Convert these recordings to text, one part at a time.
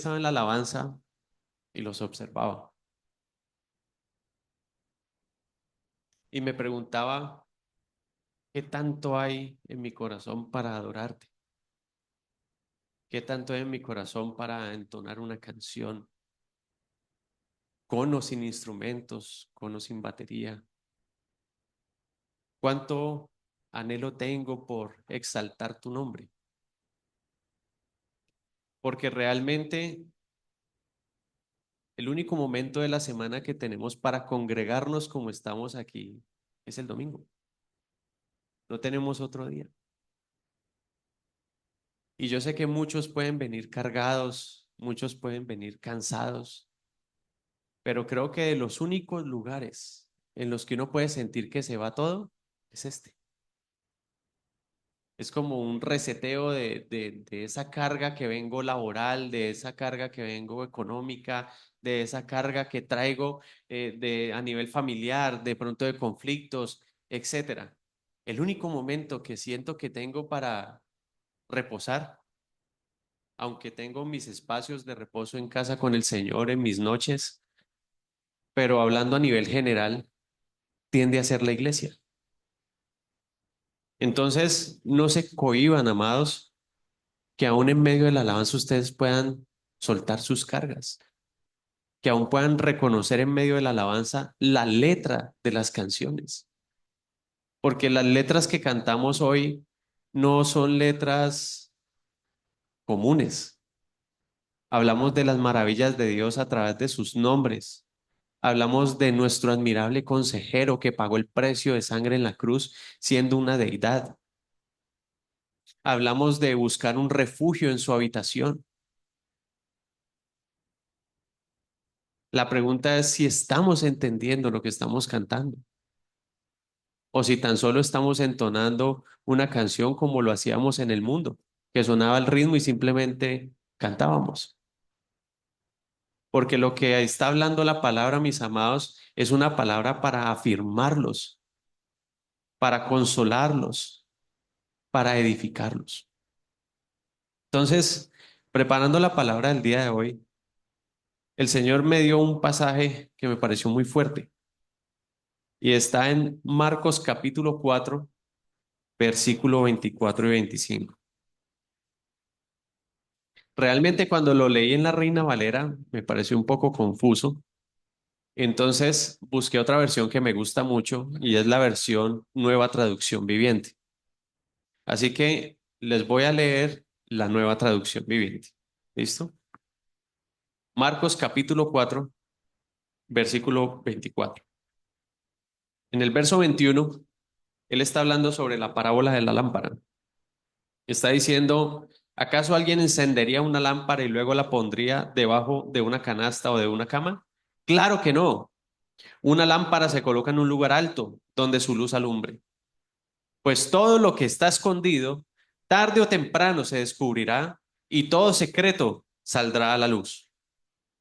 estaba en la alabanza y los observaba y me preguntaba, ¿qué tanto hay en mi corazón para adorarte? ¿Qué tanto hay en mi corazón para entonar una canción con o sin instrumentos, con o sin batería? ¿Cuánto anhelo tengo por exaltar tu nombre? Porque realmente el único momento de la semana que tenemos para congregarnos como estamos aquí es el domingo. No tenemos otro día. Y yo sé que muchos pueden venir cargados, muchos pueden venir cansados, pero creo que de los únicos lugares en los que uno puede sentir que se va todo es este. Es como un reseteo de esa carga que vengo laboral, de esa carga que vengo económica, de esa carga que traigo a nivel familiar, de pronto de conflictos, etcétera. El único momento que siento que tengo para reposar, aunque tengo mis espacios de reposo en casa con el Señor en mis noches, pero hablando a nivel general, tiende a ser la iglesia. Entonces, no se cohíban, amados, que aún en medio de la alabanza ustedes puedan soltar sus cargas, que aún puedan reconocer en medio de la alabanza la letra de las canciones, porque las letras que cantamos hoy no son letras comunes. Hablamos de las maravillas de Dios a través de sus nombres. Hablamos de nuestro admirable consejero que pagó el precio de sangre en la cruz siendo una deidad. Hablamos de buscar un refugio en su habitación. La pregunta es si estamos entendiendo lo que estamos cantando o si tan solo estamos entonando una canción como lo hacíamos en el mundo, que sonaba el ritmo y simplemente cantábamos. Porque lo que está hablando la palabra, mis amados, es una palabra para afirmarlos, para consolarlos, para edificarlos. Entonces, preparando la palabra del día de hoy, el Señor me dio un pasaje que me pareció muy fuerte y está en Marcos capítulo 4 versículo 24 y 25. Realmente cuando lo leí en la Reina Valera me pareció un poco confuso, entonces busqué otra versión que me gusta mucho y es la versión Nueva Traducción Viviente. Así que les voy a leer la Nueva Traducción Viviente. ¿Listo? Marcos capítulo 4 versículo 24. En el verso 21, él está hablando sobre la parábola de la lámpara. Está diciendo, ¿acaso alguien encendería una lámpara y luego la pondría debajo de una canasta o de una cama? Claro que no. Una lámpara se coloca en un lugar alto donde su luz alumbre. Pues todo lo que está escondido, tarde o temprano se descubrirá y todo secreto saldrá a la luz.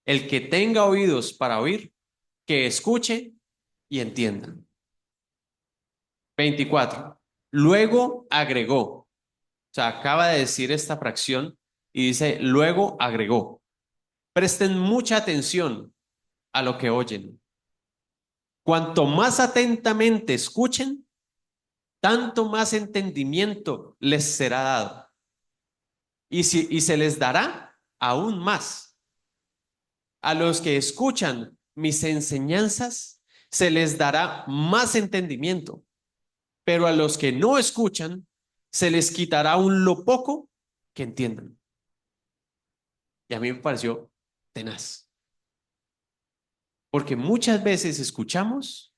El que tenga oídos para oír, que escuche y entienda. 24. Luego agregó, o sea, acaba de decir esta fracción y dice, luego agregó, presten mucha atención a lo que oyen. Cuanto más atentamente escuchen, tanto más entendimiento les será dado. Y se les dará aún más. A los que escuchan mis enseñanzas, se les dará más entendimiento, pero a los que no escuchan, se les quitará aún lo poco que entiendan. Y a mí me pareció tenaz, porque muchas veces escuchamos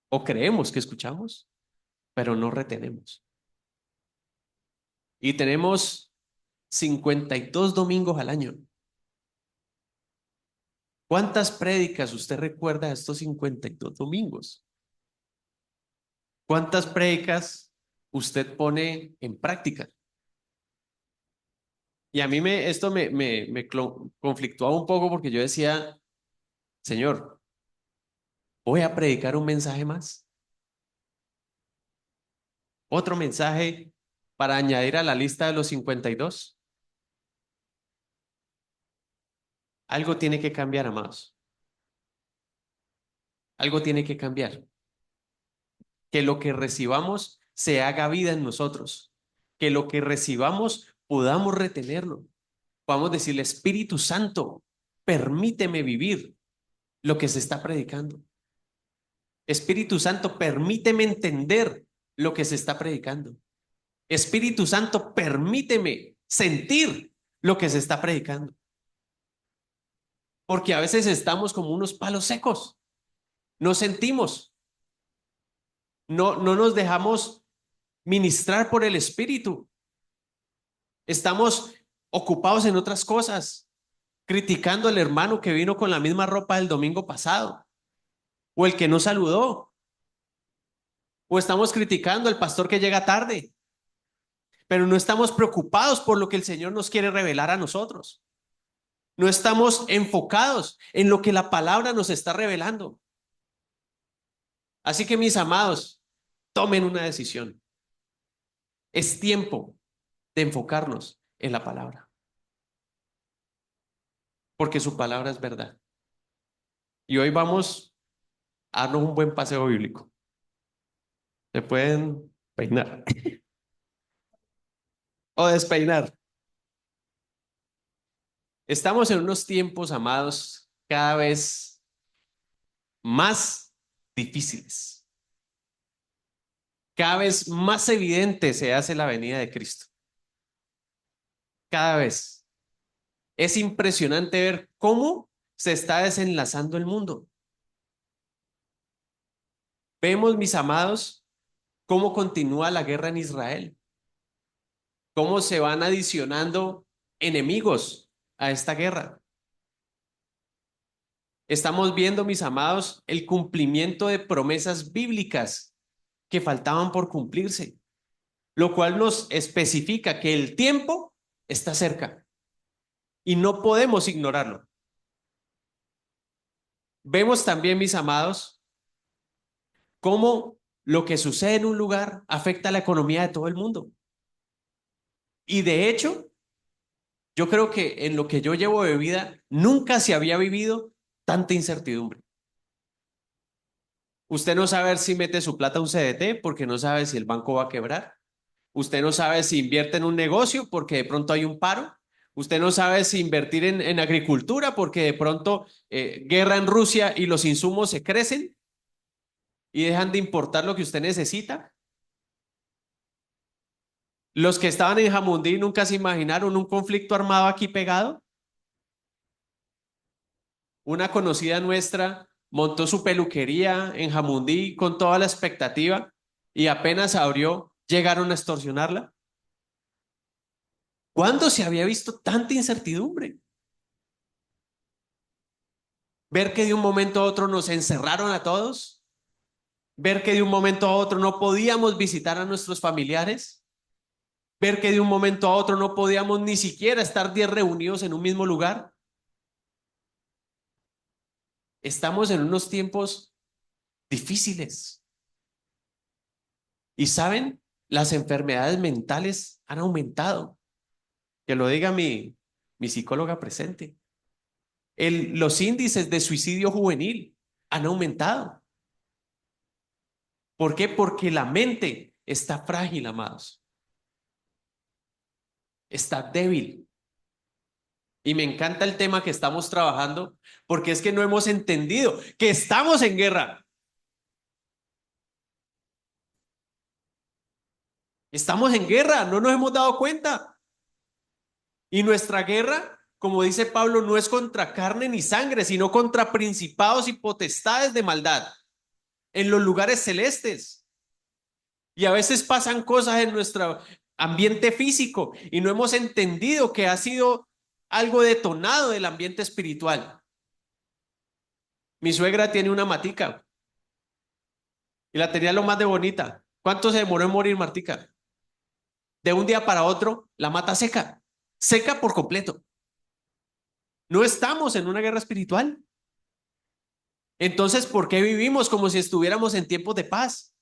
o creemos que escuchamos, pero no retenemos. Y tenemos 52 domingos al año. ¿Cuántas prédicas usted recuerda de estos 52 domingos? ¿Cuántas prédicas usted pone en práctica? Y a mí esto me conflictuaba un poco porque yo decía, Señor, voy a predicar un mensaje más, otro mensaje para añadir a la lista de los 52. Algo tiene que cambiar, amados. Algo tiene que cambiar. Que lo que recibamos se haga vida en nosotros. Que lo que recibamos podamos retenerlo. Podamos decirle, Espíritu Santo, permíteme vivir lo que se está predicando. Espíritu Santo, permíteme entender lo que se está predicando. Espíritu Santo, permíteme sentir lo que se está predicando. Porque a veces estamos como unos palos secos. No sentimos. No nos dejamos ministrar por el Espíritu. Estamos ocupados en otras cosas, criticando al hermano que vino con la misma ropa del domingo pasado, o el que no saludó, o estamos criticando al pastor que llega tarde, pero no estamos preocupados por lo que el Señor nos quiere revelar a nosotros. No estamos enfocados en lo que la palabra nos está revelando. Así que, mis amados, tomen una decisión. Es tiempo de enfocarnos en la palabra, porque su palabra es verdad. Y hoy vamos a darnos un buen paseo bíblico. Se pueden peinar o despeinar. Estamos en unos tiempos, amados, cada vez más difíciles. Cada vez más evidente se hace la venida de Cristo. Cada vez. Es impresionante ver cómo se está desenlazando el mundo. Vemos, mis amados, cómo continúa la guerra en Israel, cómo se van adicionando enemigos a esta guerra. Estamos viendo, mis amados, el cumplimiento de promesas bíblicas que faltaban por cumplirse, lo cual nos especifica que el tiempo está cerca y no podemos ignorarlo. Vemos también, mis amados, cómo lo que sucede en un lugar afecta a la economía de todo el mundo. Y de hecho, yo creo que en lo que yo llevo de vida, nunca se había vivido tanta incertidumbre. Usted no sabe si mete su plata a un CDT porque no sabe si el banco va a quebrar. Usted no sabe si invierte en un negocio porque de pronto hay un paro. Usted no sabe si invertir en agricultura porque de pronto guerra en Rusia y los insumos se crecen y dejan de importar lo que usted necesita. Los que estaban en Jamundí nunca se imaginaron un conflicto armado aquí pegado. Una conocida nuestra montó su peluquería en Jamundí con toda la expectativa y apenas abrió, llegaron a extorsionarla. ¿Cuándo se había visto tanta incertidumbre? Ver que de un momento a otro nos encerraron a todos, ver que de un momento a otro no podíamos visitar a nuestros familiares, ver que de un momento a otro no podíamos ni siquiera estar 10 reunidos en un mismo lugar. Estamos en unos tiempos difíciles. Y saben, las enfermedades mentales han aumentado. Que lo diga mi psicóloga presente. Los índices de suicidio juvenil han aumentado. ¿Por qué? Porque la mente está frágil, amados. Está débil. Y me encanta el tema que estamos trabajando porque es que no hemos entendido que estamos en guerra. Estamos en guerra, no nos hemos dado cuenta. Y nuestra guerra, como dice Pablo, no es contra carne ni sangre, sino contra principados y potestades de maldad en los lugares celestes. Y a veces pasan cosas en nuestro ambiente físico y no hemos entendido que ha sido algo detonado del ambiente espiritual. Mi suegra tiene una matica y la tenía lo más de bonita. ¿Cuánto se demoró en morir Martica? De un día para otro, la mata seca, seca por completo. No estamos en una guerra espiritual. Entonces, ¿por qué vivimos como si estuviéramos en tiempos de paz?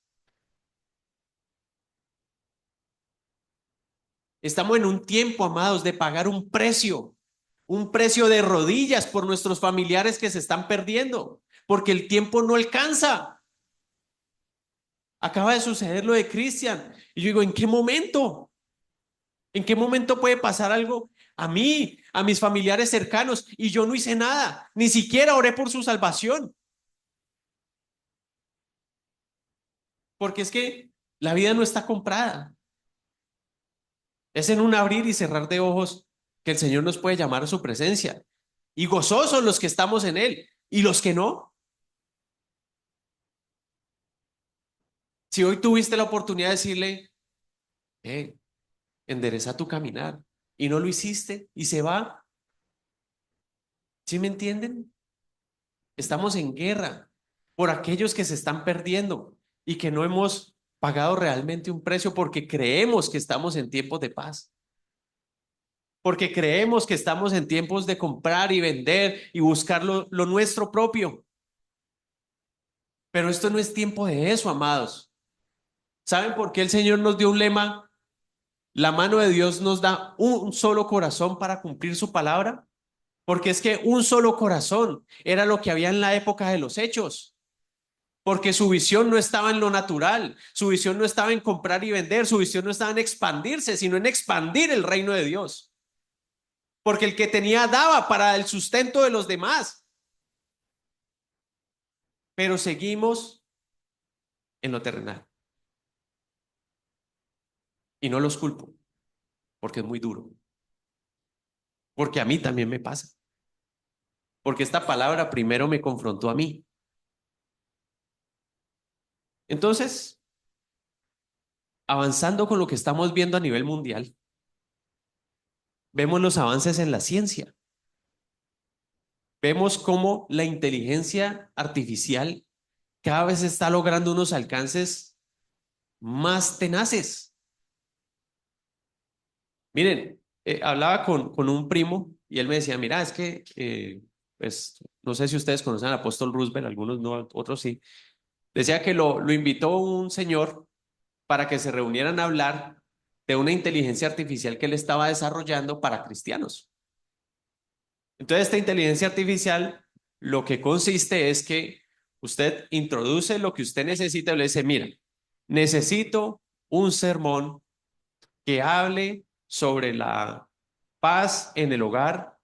Estamos en un tiempo, amados, de pagar un precio un precio de rodillas por nuestros familiares que se están perdiendo, porque el tiempo no alcanza. Acaba de suceder lo de Cristian. Y yo digo, ¿en qué momento? ¿En qué momento puede pasar algo a mí, a mis familiares cercanos? Y yo no hice nada, ni siquiera oré por su salvación. Porque es que la vida no está comprada. Es en un abrir y cerrar de ojos que el Señor nos puede llamar a su presencia. Y gozosos los que estamos en Él. Y los que no. Si hoy tuviste la oportunidad de decirle, eh, endereza tu caminar, y no lo hiciste, y se va. ¿Sí me entienden? Estamos en guerra por aquellos que se están perdiendo y que no hemos pagado realmente un precio porque creemos que estamos en tiempos de paz, porque creemos que estamos en tiempos de comprar y vender y buscar lo nuestro propio. Pero esto no es tiempo de eso, amados. ¿Saben por qué el Señor nos dio un lema? La mano de Dios nos da un solo corazón para cumplir su palabra. Porque es que un solo corazón era lo que había en la época de los hechos. Porque su visión no estaba en lo natural, su visión no estaba en comprar y vender, su visión no estaba en expandirse, sino en expandir el reino de Dios. Porque el que tenía daba para el sustento de los demás. Pero seguimos en lo terrenal. Y no los culpo, porque es muy duro. Porque a mí también me pasa. Porque esta palabra primero me confrontó a mí. Entonces, avanzando con lo que estamos viendo a nivel mundial, vemos los avances en la ciencia. Vemos cómo la inteligencia artificial cada vez está logrando unos alcances más tenaces. Miren, hablaba con un primo y él me decía, mira, es que, pues, no sé si ustedes conocen al apóstol Roosevelt, algunos no, otros sí. Decía que lo invitó un señor para que se reunieran a hablar de una inteligencia artificial que él estaba desarrollando para cristianos. Entonces, esta inteligencia artificial lo que consiste es que usted introduce lo que usted necesita y le dice, mira, necesito un sermón que hable sobre la paz en el hogar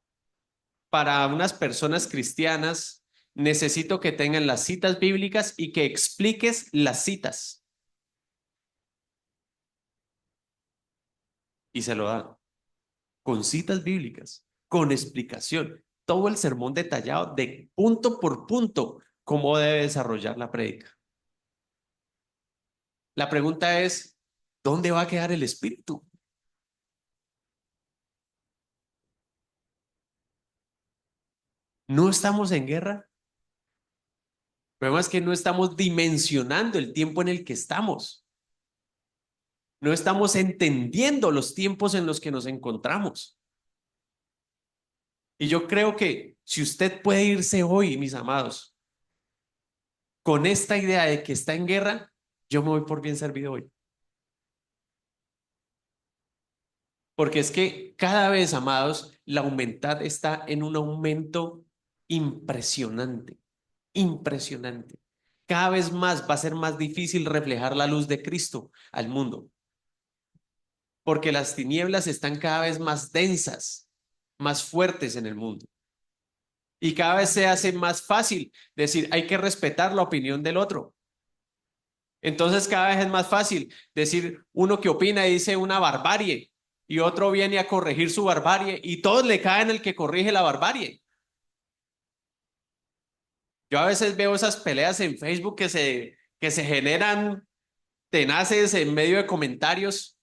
para unas personas cristianas. Necesito que tengan las citas bíblicas y que expliques las citas. Y se lo dan con citas bíblicas, con explicación, todo el sermón detallado de punto por punto cómo debe desarrollar la prédica. La pregunta es, ¿dónde va a quedar el espíritu? ¿No estamos en guerra? El problema es que no estamos dimensionando el tiempo en el que estamos. No estamos entendiendo los tiempos en los que nos encontramos. Y yo creo que si usted puede irse hoy, mis amados, con esta idea de que está en guerra, yo me voy por bien servido hoy. Porque es que cada vez, amados, la humanidad está en un aumento impresionante, impresionante. Cada vez más va a ser más difícil reflejar la luz de Cristo al mundo, porque las tinieblas están cada vez más densas, más fuertes en el mundo. Y cada vez se hace más fácil decir, hay que respetar la opinión del otro. Entonces cada vez es más fácil decir uno que opina y dice una barbarie y otro viene a corregir su barbarie y todos le caen el que corrige la barbarie. Yo a veces veo esas peleas en Facebook que se generan tenaces en medio de comentarios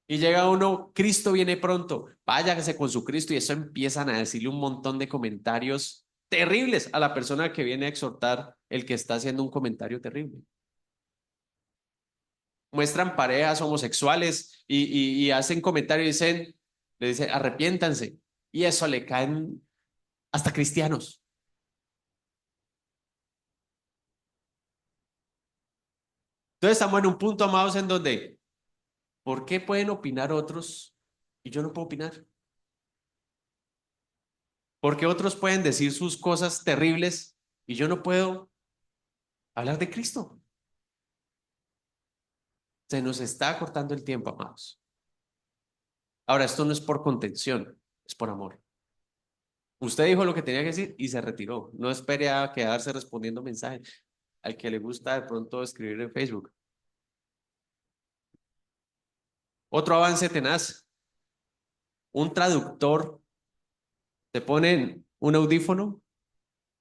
y llega uno, Cristo viene pronto, váyase con su Cristo y eso empiezan a decirle un montón de comentarios terribles a la persona que viene a exhortar el que está haciendo un comentario terrible. Muestran parejas homosexuales y hacen comentarios y le dicen, arrepiéntanse. Y eso le caen hasta cristianos. Entonces estamos en un punto, amados, en donde, ¿por qué pueden opinar otros y yo no puedo opinar? Porque otros pueden decir sus cosas terribles y yo no puedo hablar de Cristo. Se nos está cortando el tiempo, amados. Ahora, esto no es por contención, es por amor. Usted dijo lo que tenía que decir y se retiró. No espere a quedarse respondiendo mensajes. Al que le gusta de pronto escribir en Facebook. Otro avance tenaz. Un traductor te pone un audífono,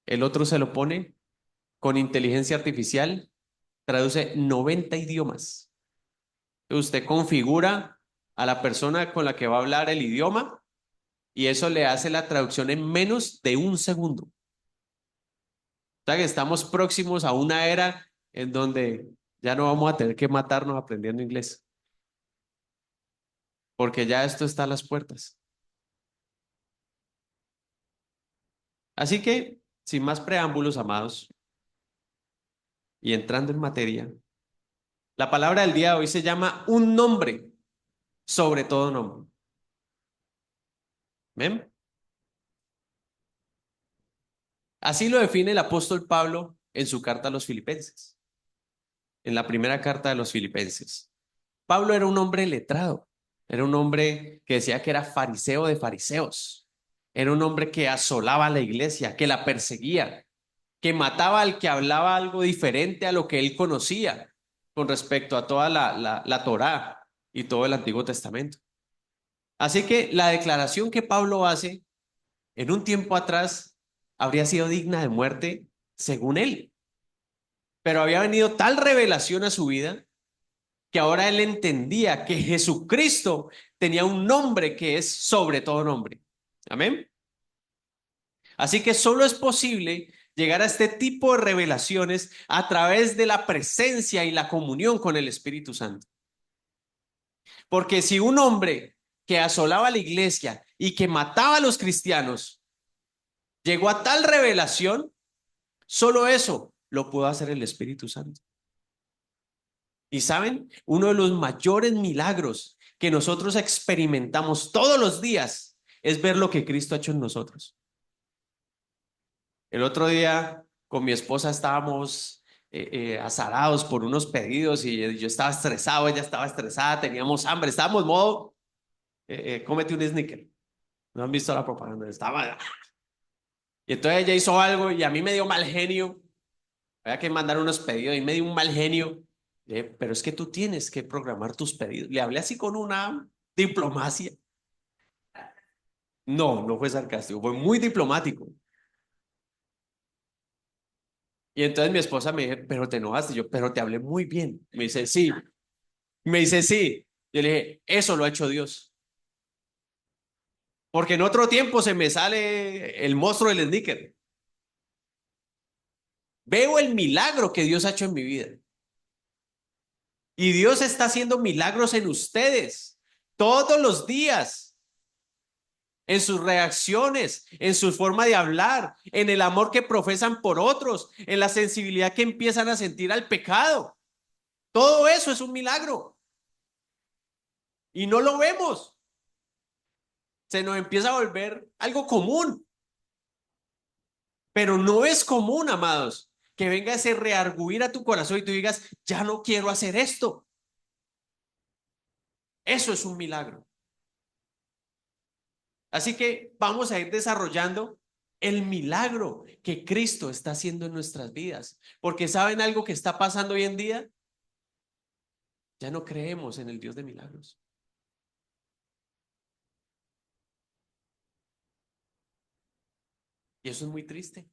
el otro se lo pone con inteligencia artificial, traduce 90 idiomas. Usted configura a la persona con la que va a hablar el idioma y eso le hace la traducción en menos de un segundo. O sea que estamos próximos a una era en donde ya no vamos a tener que matarnos aprendiendo inglés, porque ya esto está a las puertas. Así que, sin más preámbulos, amados, y entrando en materia, la palabra del día de hoy se llama un nombre sobre todo nombre. ¿Ven? Así lo define el apóstol Pablo en su carta a los Filipenses, en la primera carta de los Filipenses. Pablo era un hombre letrado, era un hombre que decía que era fariseo de fariseos, era un hombre que asolaba a la iglesia, que la perseguía, que mataba al que hablaba algo diferente a lo que él conocía con respecto a toda la Torá y todo el Antiguo Testamento. Así que la declaración que Pablo hace en un tiempo atrás habría sido digna de muerte según él, pero había venido tal revelación a su vida que ahora él entendía que Jesucristo tenía un nombre que es sobre todo nombre. Amén. Así que solo es posible llegar a este tipo de revelaciones a través de la presencia y la comunión con el Espíritu Santo. Porque si un hombre que asolaba la iglesia y que mataba a los cristianos llegó a tal revelación, solo eso lo pudo hacer el Espíritu Santo. Y saben, uno de los mayores milagros que nosotros experimentamos todos los días es ver lo que Cristo ha hecho en nosotros. El otro día con mi esposa estábamos azarados por unos pedidos y yo estaba estresado, ella estaba estresada, teníamos hambre, estábamos modo, cómete un sneaker. ¿No han visto la propaganda? Estaba... Y entonces ella hizo algo y a mí me dio mal genio. Había que mandar unos pedidos y me dio un mal genio. Pero es que tú tienes que programar tus pedidos. Le hablé así con una diplomacia. No, no fue sarcástico, fue muy diplomático. Y entonces mi esposa me dijo, pero te enojaste. Yo, pero te hablé muy bien. Me dice, sí. Me dice, sí. Yo le dije, eso lo ha hecho Dios. Porque en otro tiempo se me sale el monstruo del sneaker. Veo el milagro que Dios ha hecho en mi vida. Y Dios está haciendo milagros en ustedes todos los días, en sus reacciones, en su forma de hablar, en el amor que profesan por otros, en la sensibilidad que empiezan a sentir al pecado. Todo eso es un milagro y no lo vemos. Se nos empieza a volver algo común, pero no es común, amados, que venga ese reargüir a tu corazón y tú digas, ya no quiero hacer esto. Eso es un milagro. Así que vamos a ir desarrollando el milagro que Cristo está haciendo en nuestras vidas. Porque ¿saben algo que está pasando hoy en día? Ya no creemos en el Dios de milagros. Y eso es muy triste.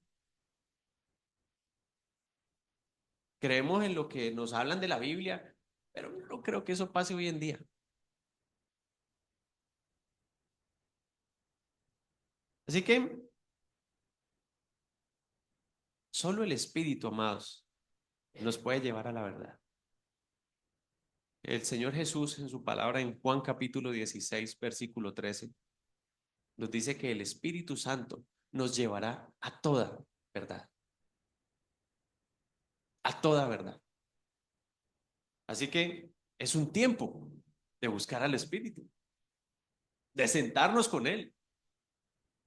Creemos en lo que nos hablan de la Biblia, pero no creo que eso pase hoy en día. Así que solo el Espíritu, amados, nos puede llevar a la verdad. El Señor Jesús en su palabra en Juan capítulo 16, versículo 13, nos dice que el Espíritu Santo nos llevará a toda verdad, a toda verdad. Así que es un tiempo de buscar al Espíritu, de sentarnos con Él,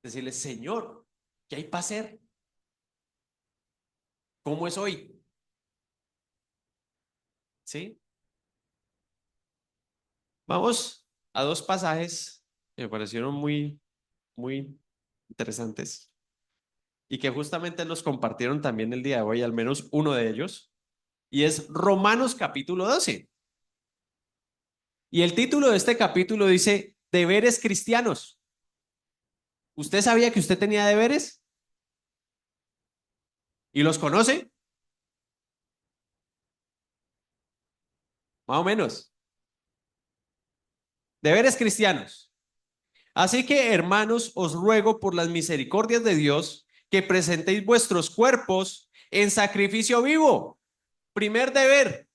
Decirle, Señor, ¿qué hay para hacer? ¿Cómo es hoy? ¿Sí? Vamos a dos pasajes que me parecieron muy interesantes y que justamente los compartieron también el día de hoy, al menos uno de ellos, y es Romanos capítulo 12. Y el título de este capítulo dice, deberes cristianos. ¿Usted sabía que usted tenía deberes? ¿Y los conoce? Más o menos. Deberes cristianos. Así que, hermanos, os ruego por las misericordias de Dios que presentéis vuestros cuerpos en sacrificio vivo. Primer deber,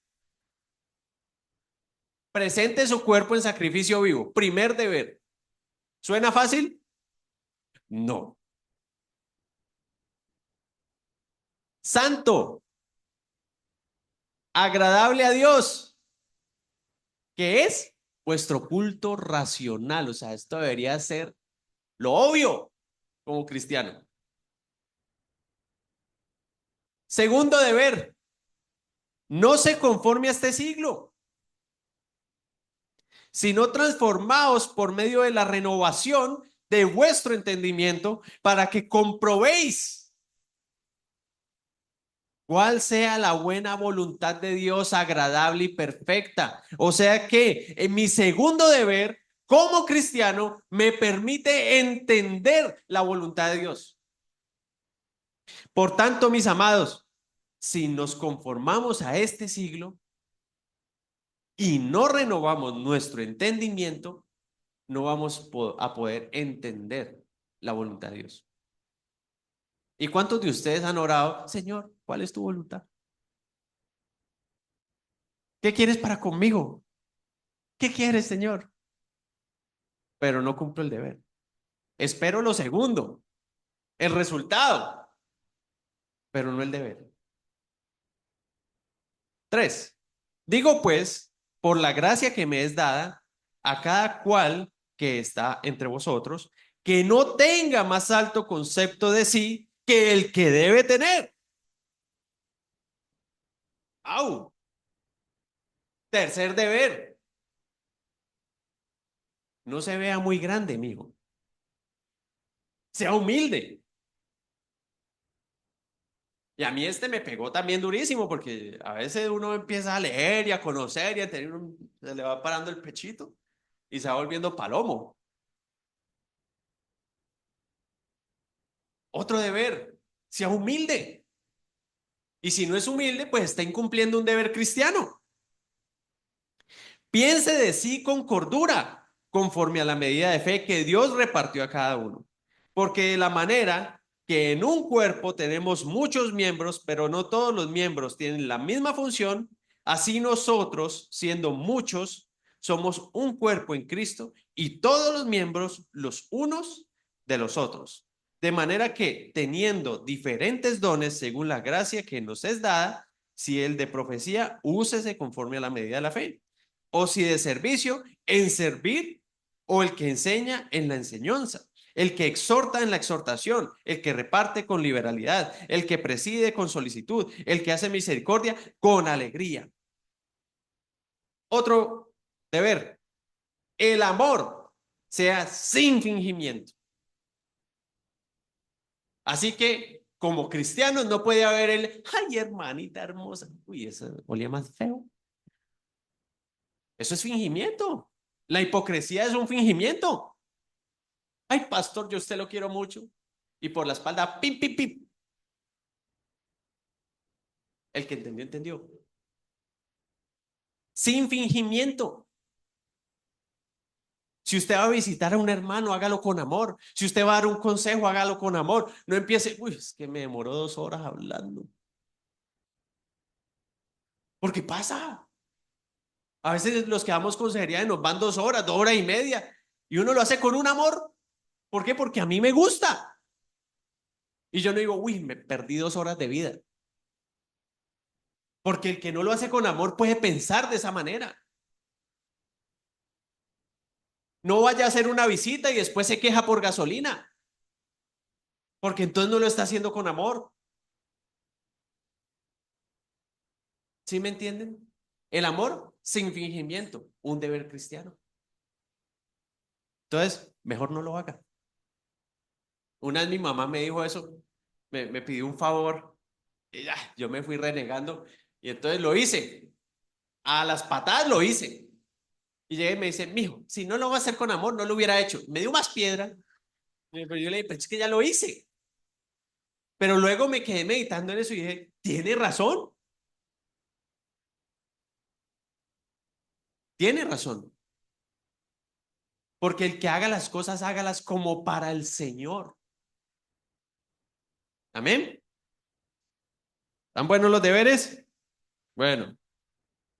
presente su cuerpo en sacrificio vivo. Primer deber. ¿Suena fácil? No. Santo, agradable a Dios, que es vuestro culto racional. O sea, esto debería ser lo obvio como cristiano. Segundo deber, no se conforme a este siglo, sino transformaos por medio de la renovación de vuestro entendimiento para que comprobéis cuál sea la buena voluntad de Dios agradable y perfecta. O sea que en mi segundo deber como cristiano me permite entender la voluntad de Dios. Por tanto, mis amados, si nos conformamos a este siglo y no renovamos nuestro entendimiento, no vamos a poder entender la voluntad de Dios. ¿Y cuántos de ustedes han orado, Señor, cuál es tu voluntad? ¿Qué quieres para conmigo? ¿Qué quieres, Señor? Pero no cumplo el deber. Espero lo segundo, el resultado, pero no el deber. Tres, digo pues, por la gracia que me es dada, a cada cual que está entre vosotros, que no tenga más alto concepto de sí que el que debe tener. ¡Au! Tercer deber, no se vea muy grande, amigo. Sea humilde. Y a mí este me pegó también durísimo porque a veces uno empieza a leer y a conocer y a tener se le va parando el pechito y se va volviendo palomo. Otro deber, sea humilde. Y si no es humilde, pues está incumpliendo un deber cristiano. Piense de sí con cordura, conforme a la medida de fe que Dios repartió a cada uno. Porque de la manera que en un cuerpo tenemos muchos miembros, pero no todos los miembros tienen la misma función, así nosotros, siendo muchos, somos un cuerpo en Cristo y todos los miembros los unos de los otros. De manera que, teniendo diferentes dones según la gracia que nos es dada, si el de profecía, úsese conforme a la medida de la fe, o si de servicio, en servir, o el que enseña en la enseñanza, el que exhorta en la exhortación, el que reparte con liberalidad, el que preside con solicitud, el que hace misericordia con alegría. Otro deber, el amor sea sin fingimiento. Así que como cristianos no puede haber el, ay hermanita hermosa, uy, eso olía más feo. Eso es fingimiento. La hipocresía es un fingimiento. Ay, pastor, yo a usted lo quiero mucho. Y por la espalda, pim, pim, pim. El que entendió, entendió. Sin fingimiento. Si usted va a visitar a un hermano, hágalo con amor. Si usted va a dar un consejo, hágalo con amor. No empiece, uy, es que me demoró 2 horas hablando. Porque pasa. A veces los que damos consejería nos van 2 horas, 2 horas y media. Y uno lo hace con un amor. ¿Por qué? Porque a mí me gusta. Y yo no digo, uy, me perdí 2 horas de vida. Porque el que no lo hace con amor puede pensar de esa manera. No vaya a hacer una visita y después se queja por gasolina. porque entonces no lo está haciendo con amor. ¿Sí me entienden? El amor sin fingimiento, un deber cristiano. Entonces, mejor no lo haga. Una vez mi mamá me dijo eso, me pidió un favor y ya, yo me fui renegando y entonces lo hice. A las patadas lo hice. Y llegué y me dice, mijo, si no lo va a hacer con amor, no lo hubiera hecho. Me dio más piedra. Pero yo le dije, pero es que ya lo hice. Pero luego me quedé meditando en eso y dije, tiene razón. Porque el que haga las cosas, hágalas como para el Señor. Amén. ¿Están buenos los deberes? Bueno.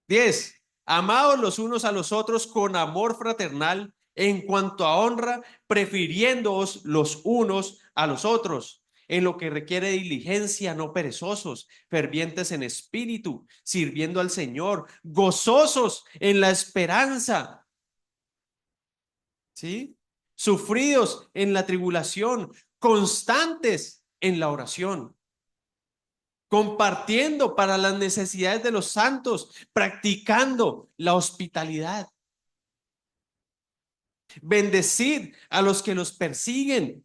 10. Amados los unos a los otros con amor fraternal, en cuanto a honra, prefiriéndoos los unos a los otros, en lo que requiere diligencia, no perezosos, fervientes en espíritu, sirviendo al Señor, gozosos en la esperanza, ¿sí? Sufridos en la tribulación, constantes en la oración, compartiendo para las necesidades de los santos, practicando la hospitalidad. Bendecid a los que los persiguen,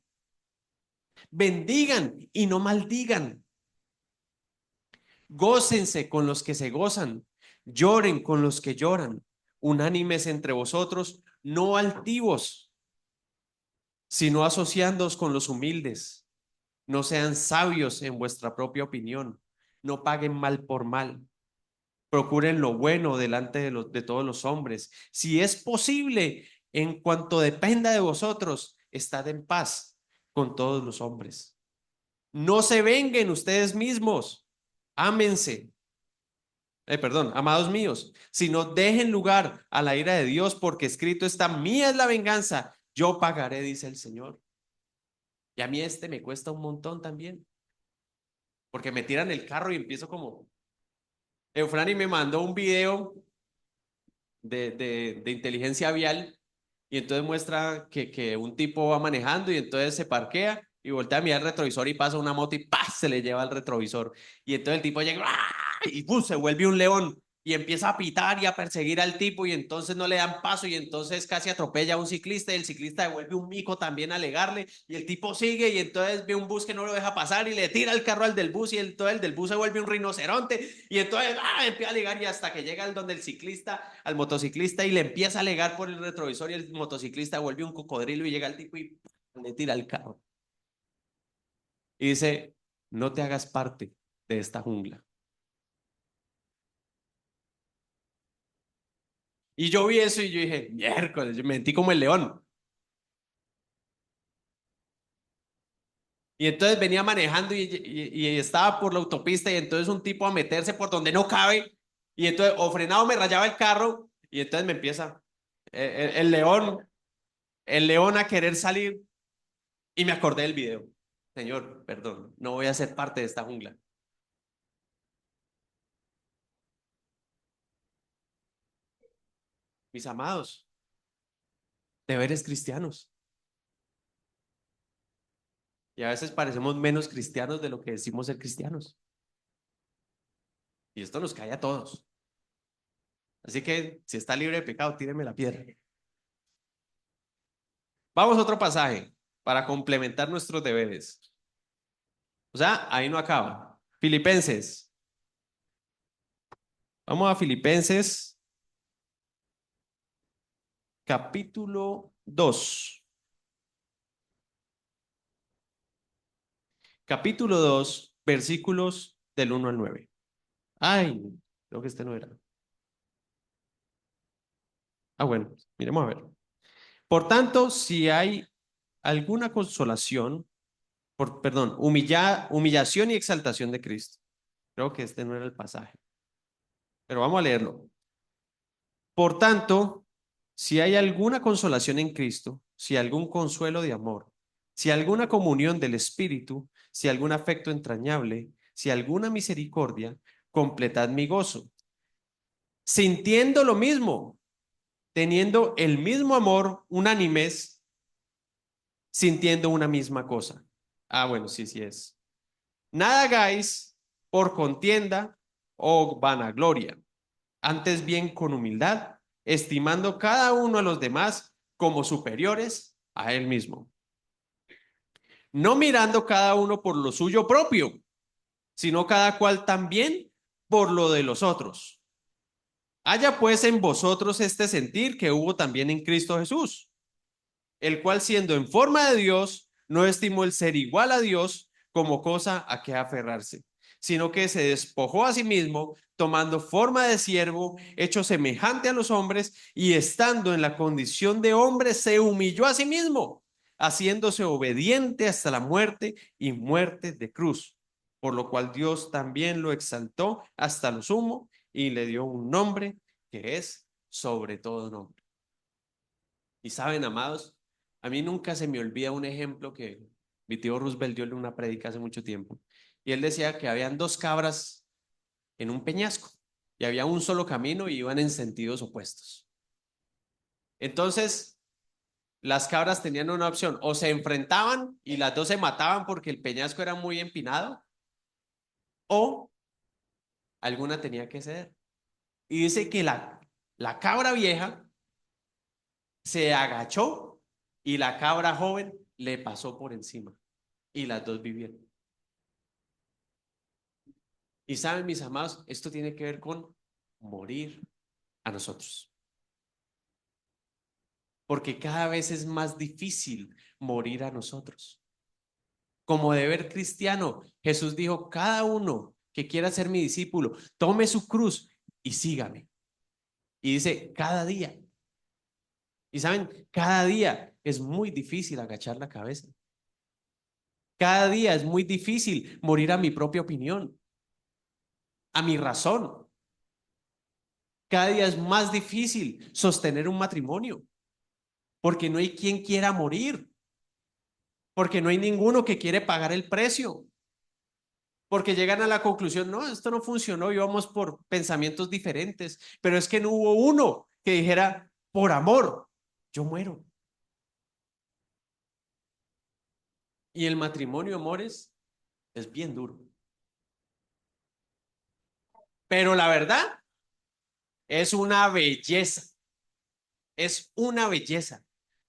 bendigan y no maldigan. Gócense con los que se gozan, lloren con los que lloran. Unánimes entre vosotros, no altivos, sino asociándoos con los humildes. No sean sabios en vuestra propia opinión, no paguen mal por mal. Procuren lo bueno delante de todos los hombres. Si es posible, en cuanto dependa de vosotros, estad en paz con todos los hombres. No se venguen ustedes mismos, ámense, perdón, amados míos, sino dejen lugar a la ira de Dios, porque escrito está, mía es la venganza, yo pagaré, dice el Señor. Y a mí me cuesta un montón también, porque me tiran el carro y empiezo como, Eufrani me mandó un video de inteligencia vial y entonces muestra que un tipo va manejando y entonces se parquea y voltea a mirar el retrovisor y pasa una moto y ¡pah! Se le lleva el retrovisor. Y entonces el tipo llega ¡ah! Y ¡pum! Se vuelve un león y empieza a pitar y a perseguir al tipo y entonces no le dan paso y entonces casi atropella a un ciclista y el ciclista devuelve un mico también a alegarle y el tipo sigue y entonces ve un bus que no lo deja pasar y le tira el carro al del bus y entonces el del bus se vuelve un rinoceronte y entonces empieza a alegar y hasta que llega al donde el ciclista, al motociclista y le empieza a alegar por el retrovisor y el motociclista vuelve un cocodrilo y llega el tipo y le tira el carro y dice, no te hagas parte de esta jungla. Y yo vi eso y yo dije, miércoles, yo mentí como el león. Y entonces venía manejando y estaba por la autopista y entonces un tipo a meterse por donde no cabe y entonces o frenado me rayaba el carro y entonces me empieza el león, el león a querer salir y me acordé del video. Señor, perdón, no voy a ser parte de esta jungla. Mis amados, deberes cristianos. Y a veces parecemos menos cristianos de lo que decimos ser cristianos. Y esto nos cae a todos. Así que si está libre de pecado, tíreme la piedra. Vamos a otro pasaje para complementar nuestros deberes. O sea, ahí no acaba. Filipenses. Vamos a Filipenses capítulo 2. Capítulo 2, versículos del 1 al 9. Ay, creo que este no era. Ah, bueno, miremos a ver. Por tanto, si hay alguna consolación, perdón, humillación y exaltación de Cristo. Creo que este no era el pasaje, pero vamos a leerlo. Por tanto, si hay alguna consolación en Cristo, si algún consuelo de amor, si alguna comunión del Espíritu, si algún afecto entrañable, si alguna misericordia, completad mi gozo, sintiendo lo mismo, teniendo el mismo amor, unánimes, sintiendo una misma cosa. Ah, bueno, sí, sí es. Nada hagáis por contienda o vanagloria, antes bien con humildad, estimando cada uno a los demás como superiores a él mismo, no mirando cada uno por lo suyo propio, sino cada cual también por lo de los otros. Haya pues en vosotros este sentir que hubo también en Cristo Jesús, el cual siendo en forma de Dios, no estimó el ser igual a Dios como cosa a que aferrarse, sino que se despojó a sí mismo, tomando forma de siervo, hecho semejante a los hombres, y estando en la condición de hombre, se humilló a sí mismo, haciéndose obediente hasta la muerte y muerte de cruz, por lo cual Dios también lo exaltó hasta lo sumo y le dio un nombre que es sobre todo nombre. Y saben, amados, a mí nunca se me olvida un ejemplo que mi tío Roosevelt dio en una prédica hace mucho tiempo. Y él decía que habían dos cabras en un peñasco y había un solo camino y iban en sentidos opuestos. Entonces, las cabras tenían una opción, o se enfrentaban y las dos se mataban porque el peñasco era muy empinado, o alguna tenía que ceder. Y dice que la cabra vieja se agachó y la cabra joven le pasó por encima y las dos vivieron. Y saben, mis amados, esto tiene que ver con morir a nosotros, porque cada vez es más difícil morir a nosotros. Como deber cristiano, Jesús dijo, cada uno que quiera ser mi discípulo, tome su cruz y sígame. Y dice, cada día. Y saben, cada día es muy difícil agachar la cabeza. Cada día es muy difícil morir a mi propia opinión, a mi razón. Cada día es más difícil sostener un matrimonio, porque no hay quien quiera morir, porque no hay ninguno que quiere pagar el precio, porque llegan a la conclusión, no, esto no funcionó, íbamos por pensamientos diferentes, pero es que no hubo uno que dijera, por amor, yo muero. Y el matrimonio, amores, es bien duro. Pero la verdad es una belleza, es una belleza,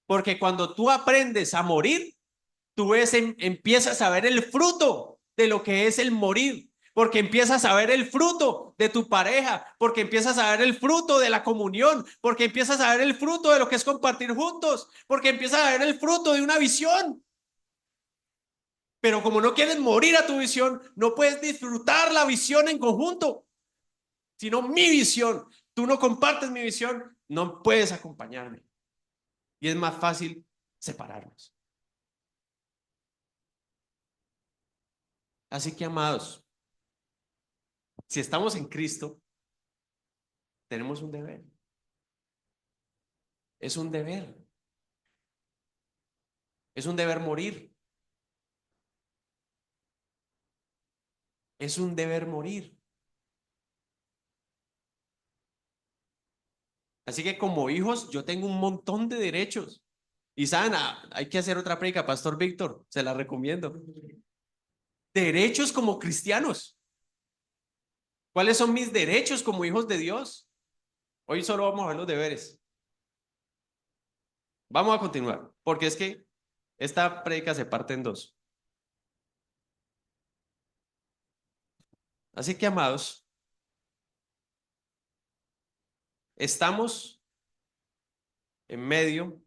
porque cuando tú aprendes a morir, tú ves, empiezas a ver el fruto de lo que es el morir, porque empiezas a ver el fruto de tu pareja, porque empiezas a ver el fruto de la comunión, porque empiezas a ver el fruto de lo que es compartir juntos, porque empiezas a ver el fruto de una visión. Pero como no quieres morir a tu visión, no puedes disfrutar la visión en conjunto, sino mi visión. Tú no compartes mi visión, no puedes acompañarme. Y es más fácil separarnos. Así que, amados, si estamos en Cristo, tenemos un deber. Es un deber. Es un deber morir. Es un deber morir. Así que como hijos, yo tengo un montón de derechos. Y saben, hay que hacer otra prédica, Pastor Víctor, se la recomiendo. Derechos como cristianos. ¿Cuáles son mis derechos como hijos de Dios? Hoy solo vamos a ver los deberes. Vamos a continuar, porque es que esta prédica se parte en dos. Así que, amados, estamos en medio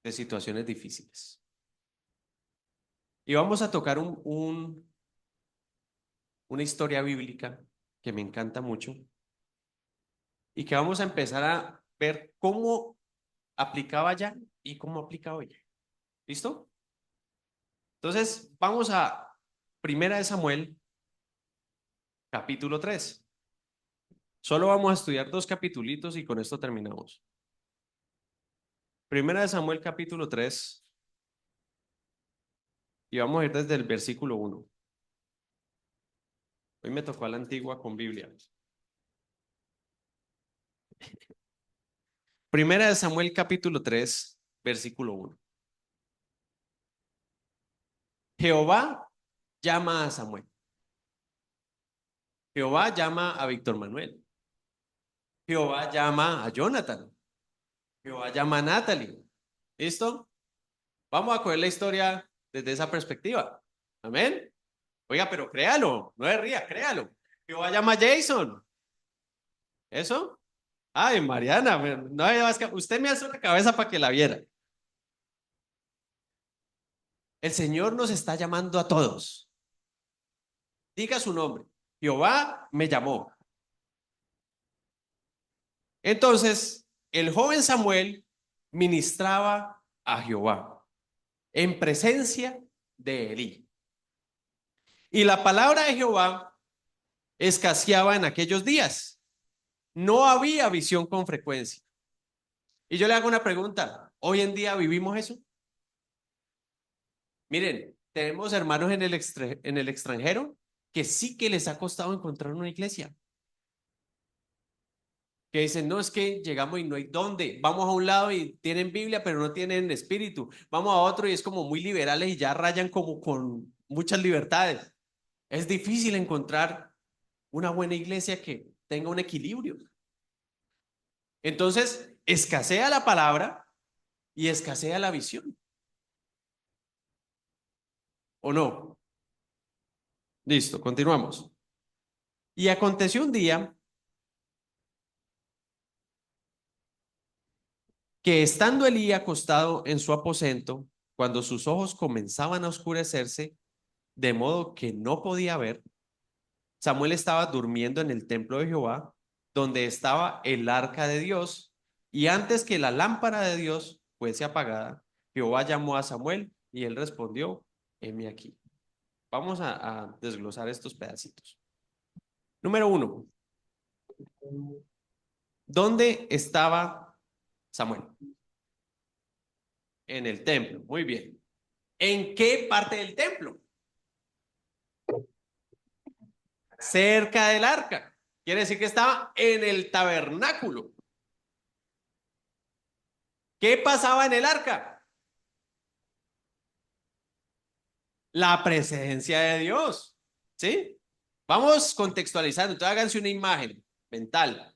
de situaciones difíciles. Y vamos a tocar una historia bíblica que me encanta mucho y que vamos a empezar a ver cómo aplicaba ya y cómo aplica hoy. ¿Listo? Entonces, vamos a Primera de Samuel, capítulo 3. Solo vamos a estudiar dos capitulitos y con esto terminamos. Primera de Samuel, capítulo 3, y vamos a ir desde el versículo 1. Hoy me tocó a la antigua con Biblia. Primera de Samuel, capítulo 3, versículo 1. Jehová llama a Samuel. Jehová llama a Víctor Manuel. Jehová llama a Jonathan. Jehová llama a Natalie. ¿Listo? Vamos a coger la historia desde esa perspectiva. Amén. Oiga, pero créalo, no se ría, créalo. Jehová llama a Jason. ¿Eso? Ay, Mariana, usted me alzó la cabeza para que la viera. El Señor nos está llamando a todos. Diga su nombre. Jehová me llamó. Entonces, el joven Samuel ministraba a Jehová en presencia de Elí. Y la palabra de Jehová escaseaba en aquellos días. No había visión con frecuencia. Y yo le hago una pregunta. ¿Hoy en día vivimos eso? Miren, tenemos hermanos en el extranjero que sí que les ha costado encontrar una iglesia. Que dicen, no, es que llegamos y no hay dónde. Vamos a un lado y tienen Biblia, pero no tienen espíritu. Vamos a otro y es como muy liberales y ya rayan como con muchas libertades. Es difícil encontrar una buena iglesia que tenga un equilibrio. Entonces, escasea la palabra y escasea la visión. ¿O no? Listo, continuamos. Y aconteció un día que estando Elí acostado en su aposento, cuando sus ojos comenzaban a oscurecerse, de modo que no podía ver, Samuel estaba durmiendo en el templo de Jehová, donde estaba el arca de Dios, y antes que la lámpara de Dios fuese apagada, Jehová llamó a Samuel y él respondió, heme aquí. Vamos a desglosar estos pedacitos. Número uno, ¿dónde estaba Samuel? En el templo, muy bien. ¿En qué parte del templo? Cerca del arca. Quiere decir que estaba en el tabernáculo. ¿Qué pasaba en el arca? La presencia de Dios. ¿Sí? Vamos contextualizando. Entonces háganse una imagen mental.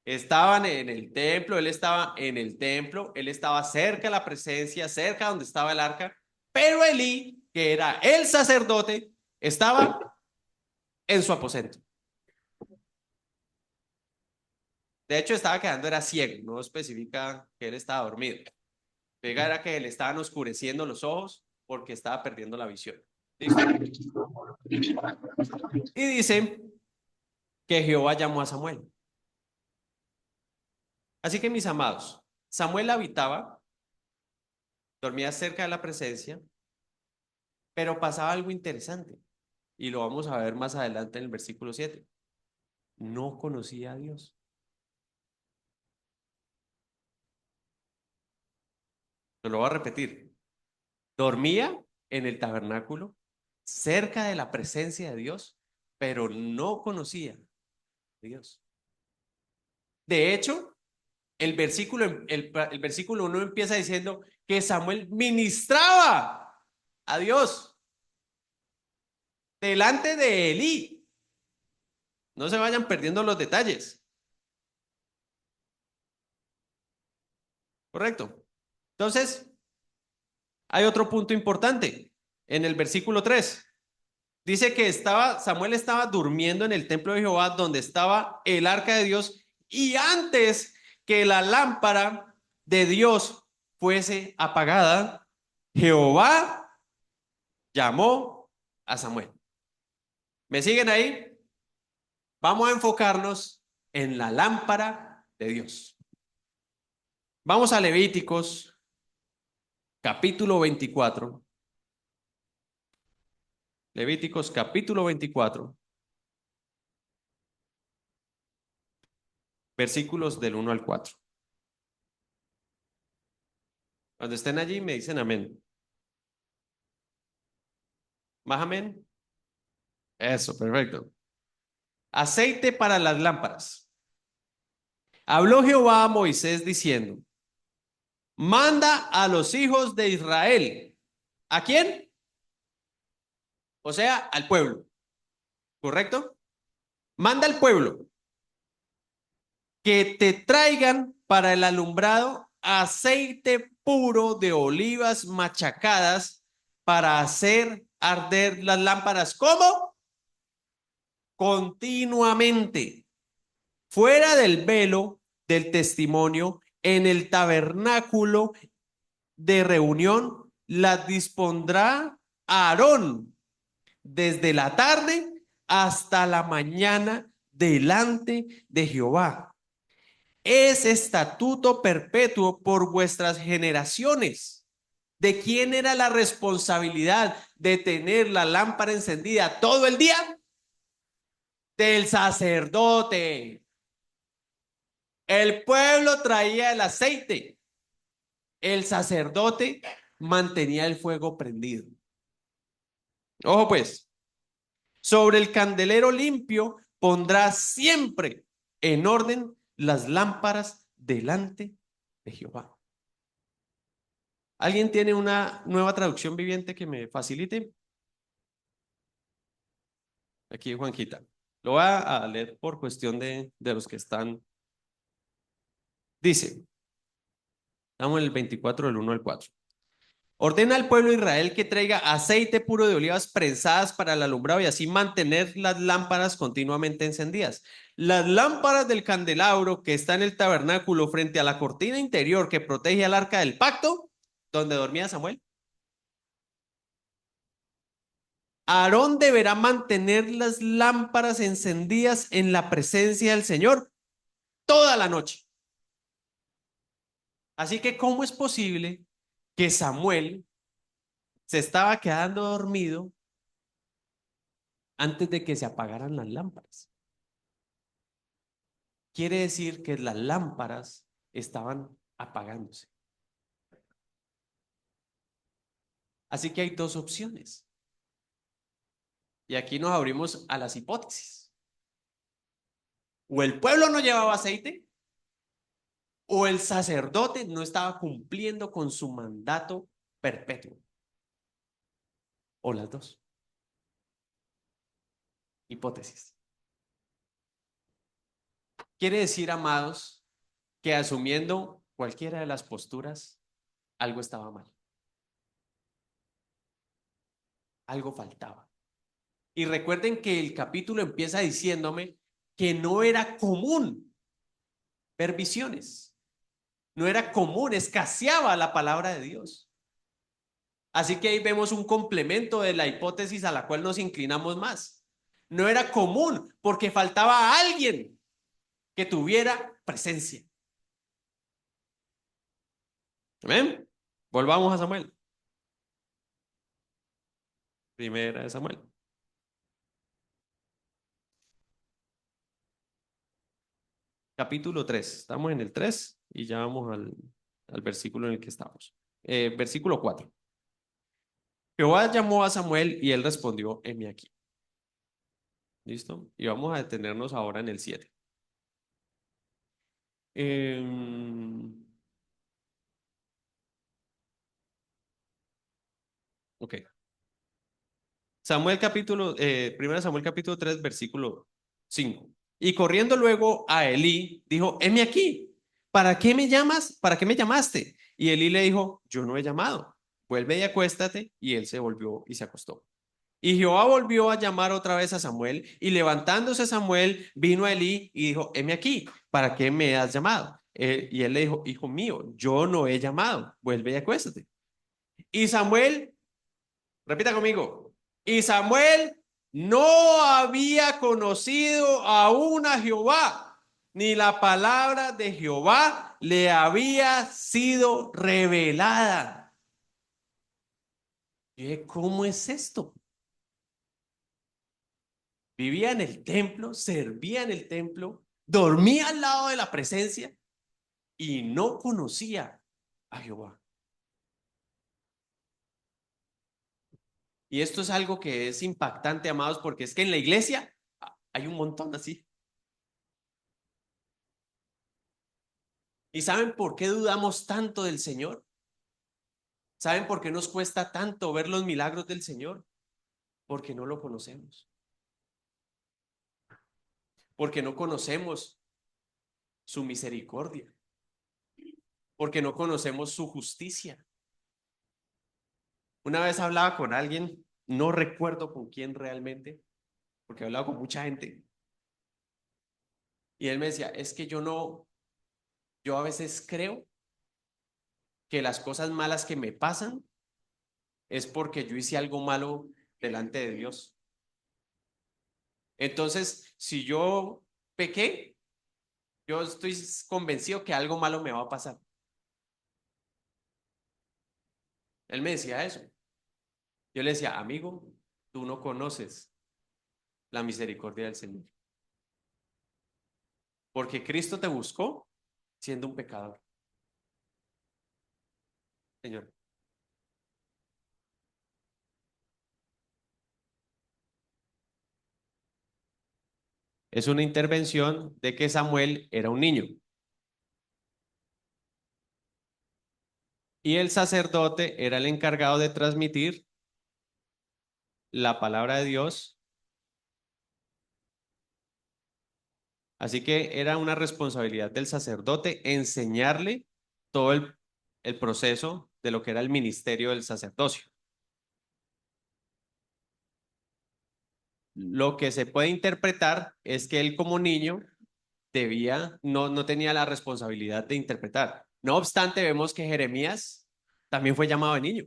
Estaban en el templo, él estaba en el templo, él estaba cerca de la presencia, cerca donde estaba el arca, pero Elí, que era el sacerdote, estaba en su aposento. De hecho, estaba quedando, era ciego, no especifica que él estaba dormido. Pega era que le estaban oscureciendo los ojos porque estaba perdiendo la visión. ¿Listo? Y dice que Jehová llamó a Samuel. Así que mis amados, Samuel habitaba, dormía cerca de la presencia, pero pasaba algo interesante. Y lo vamos a ver más adelante en el versículo 7. No conocía a Dios. Lo voy a repetir. Dormía en el tabernáculo, cerca de la presencia de Dios, pero no conocía a Dios. De hecho, el versículo 1 empieza diciendo que Samuel ministraba a Dios delante de Elí. No se vayan perdiendo los detalles. Correcto. Entonces, hay otro punto importante en el versículo 3. Dice que Samuel estaba durmiendo en el templo de Jehová donde estaba el arca de Dios y antes que la lámpara de Dios fuese apagada, Jehová llamó a Samuel. ¿Me siguen ahí? Vamos a enfocarnos en la lámpara de Dios. Vamos a Levíticos, capítulo 24. Levíticos, capítulo 24, versículos del 1 al 4. Cuando estén allí me dicen amén. ¿Más amén? Eso, perfecto. Aceite para las lámparas. Habló Jehová a Moisés diciendo, manda a los hijos de Israel. ¿A quién? o sea, al pueblo, ¿correcto? Manda al pueblo que te traigan para el alumbrado aceite puro de olivas machacadas para hacer arder las lámparas. ¿Cómo? Continuamente, fuera del velo del testimonio, en el tabernáculo de reunión, las dispondrá Aarón desde la tarde hasta la mañana delante de Jehová. Es estatuto perpetuo por vuestras generaciones. ¿De quién era la responsabilidad de tener la lámpara encendida todo el día? Del sacerdote. El pueblo traía el aceite. El sacerdote mantenía el fuego prendido. Ojo pues, sobre el candelero limpio pondrá siempre en orden las lámparas delante de Jehová. ¿Alguien tiene una nueva traducción viviente que me facilite? Aquí, Juanquita. Lo voy a leer por cuestión de los que están. Dice, estamos en el 24 del 1 al 4. Ordena al pueblo de Israel que traiga aceite puro de olivas prensadas para el alumbrado y así mantener las lámparas continuamente encendidas. Las lámparas del candelabro que está en el tabernáculo frente a la cortina interior que protege al arca del pacto, donde dormía Samuel. Aarón deberá mantener las lámparas encendidas en la presencia del Señor toda la noche. Así que, ¿cómo es posible que Samuel se estaba quedando dormido antes de que se apagaran las lámparas? Quiere decir que las lámparas estaban apagándose. Así que hay dos opciones. Y aquí nos abrimos a las hipótesis. O el pueblo no llevaba aceite, o el sacerdote no estaba cumpliendo con su mandato perpetuo. O las dos. Hipótesis. Quiere decir, amados, que asumiendo cualquiera de las posturas, algo estaba mal. Algo faltaba. Y recuerden que el capítulo empieza diciéndome que no era común ver visiones. No era común, escaseaba la palabra de Dios. Así que ahí vemos un complemento de la hipótesis a la cual nos inclinamos más. No era común porque faltaba alguien que tuviera presencia. ¿Amén? Volvamos a Samuel. Primera de Samuel. Capítulo 3. Estamos en el 3 y ya vamos al versículo en el que estamos. Versículo 4. Jehová llamó a Samuel y él respondió, heme aquí. ¿Listo? Y vamos a detenernos ahora en el 7. Ok. Primero Samuel capítulo 3, versículo 5. Y corriendo luego a Elí, dijo, heme aquí, ¿para qué me llamas? ¿Para qué me llamaste? Y Elí le dijo, yo no he llamado, vuelve y acuéstate. Y él se volvió y se acostó. Y Jehová volvió a llamar otra vez a Samuel, y levantándose Samuel, vino a Elí y dijo, heme aquí, ¿para qué me has llamado? Y él le dijo, hijo mío, yo no he llamado, vuelve y acuéstate. Y Samuel, repita conmigo, y Samuel no había conocido aún a Jehová, ni la palabra de Jehová le había sido revelada. ¿Cómo es esto? Vivía en el templo, servía en el templo, dormía al lado de la presencia y no conocía a Jehová. Y esto es algo que es impactante, amados, porque es que en la iglesia hay un montón así. ¿Y saben por qué dudamos tanto del Señor? ¿Saben por qué nos cuesta tanto ver los milagros del Señor? Porque no lo conocemos. Porque no conocemos su misericordia. Porque no conocemos su justicia. Una vez hablaba con alguien, no recuerdo con quién realmente, porque he hablado con mucha gente, y él me decía, es que yo a veces creo que las cosas malas que me pasan es porque yo hice algo malo delante de Dios. Entonces, si yo pequé, yo estoy convencido que algo malo me va a pasar. Él me decía eso. Yo le decía, amigo, tú no conoces la misericordia del Señor, porque Cristo te buscó siendo un pecador, Señor. Es una intervención de que Samuel era un niño y el sacerdote era el encargado de transmitir la palabra de Dios. Así que era una responsabilidad del sacerdote enseñarle todo el proceso de lo que era el ministerio del sacerdocio. Lo que se puede interpretar es que él como niño no tenía la responsabilidad de interpretar. No obstante, vemos que Jeremías también fue llamado de niño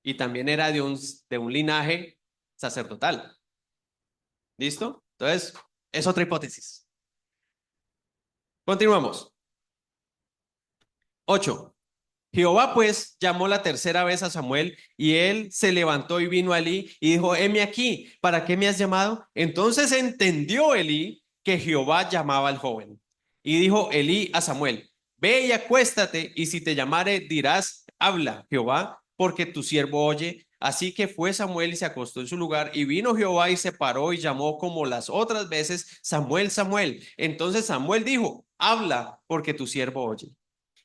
y también era de un linaje sacerdotal. ¿Listo? Entonces, es otra hipótesis. Continuamos. 8. Jehová pues llamó la tercera vez a Samuel y él se levantó y vino a Elí y dijo, heme aquí, ¿para qué me has llamado? Entonces entendió Elí que Jehová llamaba al joven. Y dijo Elí a Samuel, ve y acuéstate y si te llamare dirás, habla Jehová, porque tu siervo oye. Así que fue Samuel y se acostó en su lugar y vino Jehová y se paró y llamó como las otras veces, Samuel, Samuel. Entonces Samuel dijo, habla, porque tu siervo oye.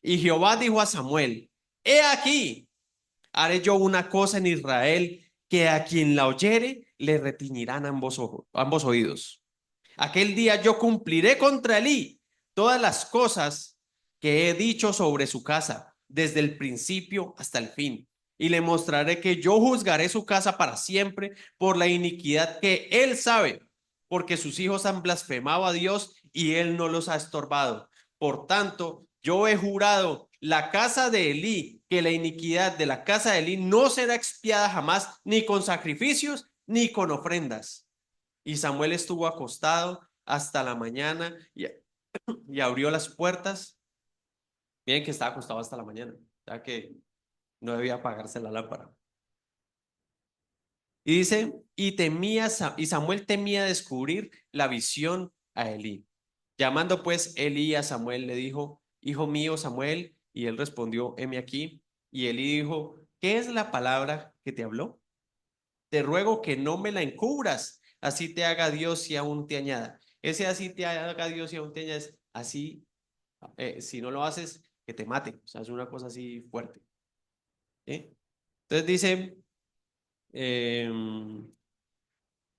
Y Jehová dijo a Samuel, he aquí, haré yo una cosa en Israel que a quien la oyere le retiñirán ambos oídos. Aquel día yo cumpliré contra Elí todas las cosas que he dicho sobre su casa, desde el principio hasta el fin. Y le mostraré que yo juzgaré su casa para siempre por la iniquidad que él sabe, porque sus hijos han blasfemado a Dios y él no los ha estorbado. Por tanto, yo he jurado la casa de Elí, que la iniquidad de la casa de Elí no será expiada jamás, ni con sacrificios, ni con ofrendas. Y Samuel estuvo acostado hasta la mañana y abrió las puertas. Miren que estaba acostado hasta la mañana, ya que no debía apagarse la lámpara. Y dice, y Samuel temía descubrir la visión a Elí. Llamando pues Elí a Samuel, le dijo, hijo mío Samuel, y él respondió, heme aquí. Y Elí dijo, ¿qué es la palabra que te habló? Te ruego que no me la encubras, así te haga Dios y aún te añada. Ese así te haga Dios y aún te añada es así, si no lo haces, que te mate. O sea, es una cosa así fuerte. ¿Eh? Entonces dice, eh,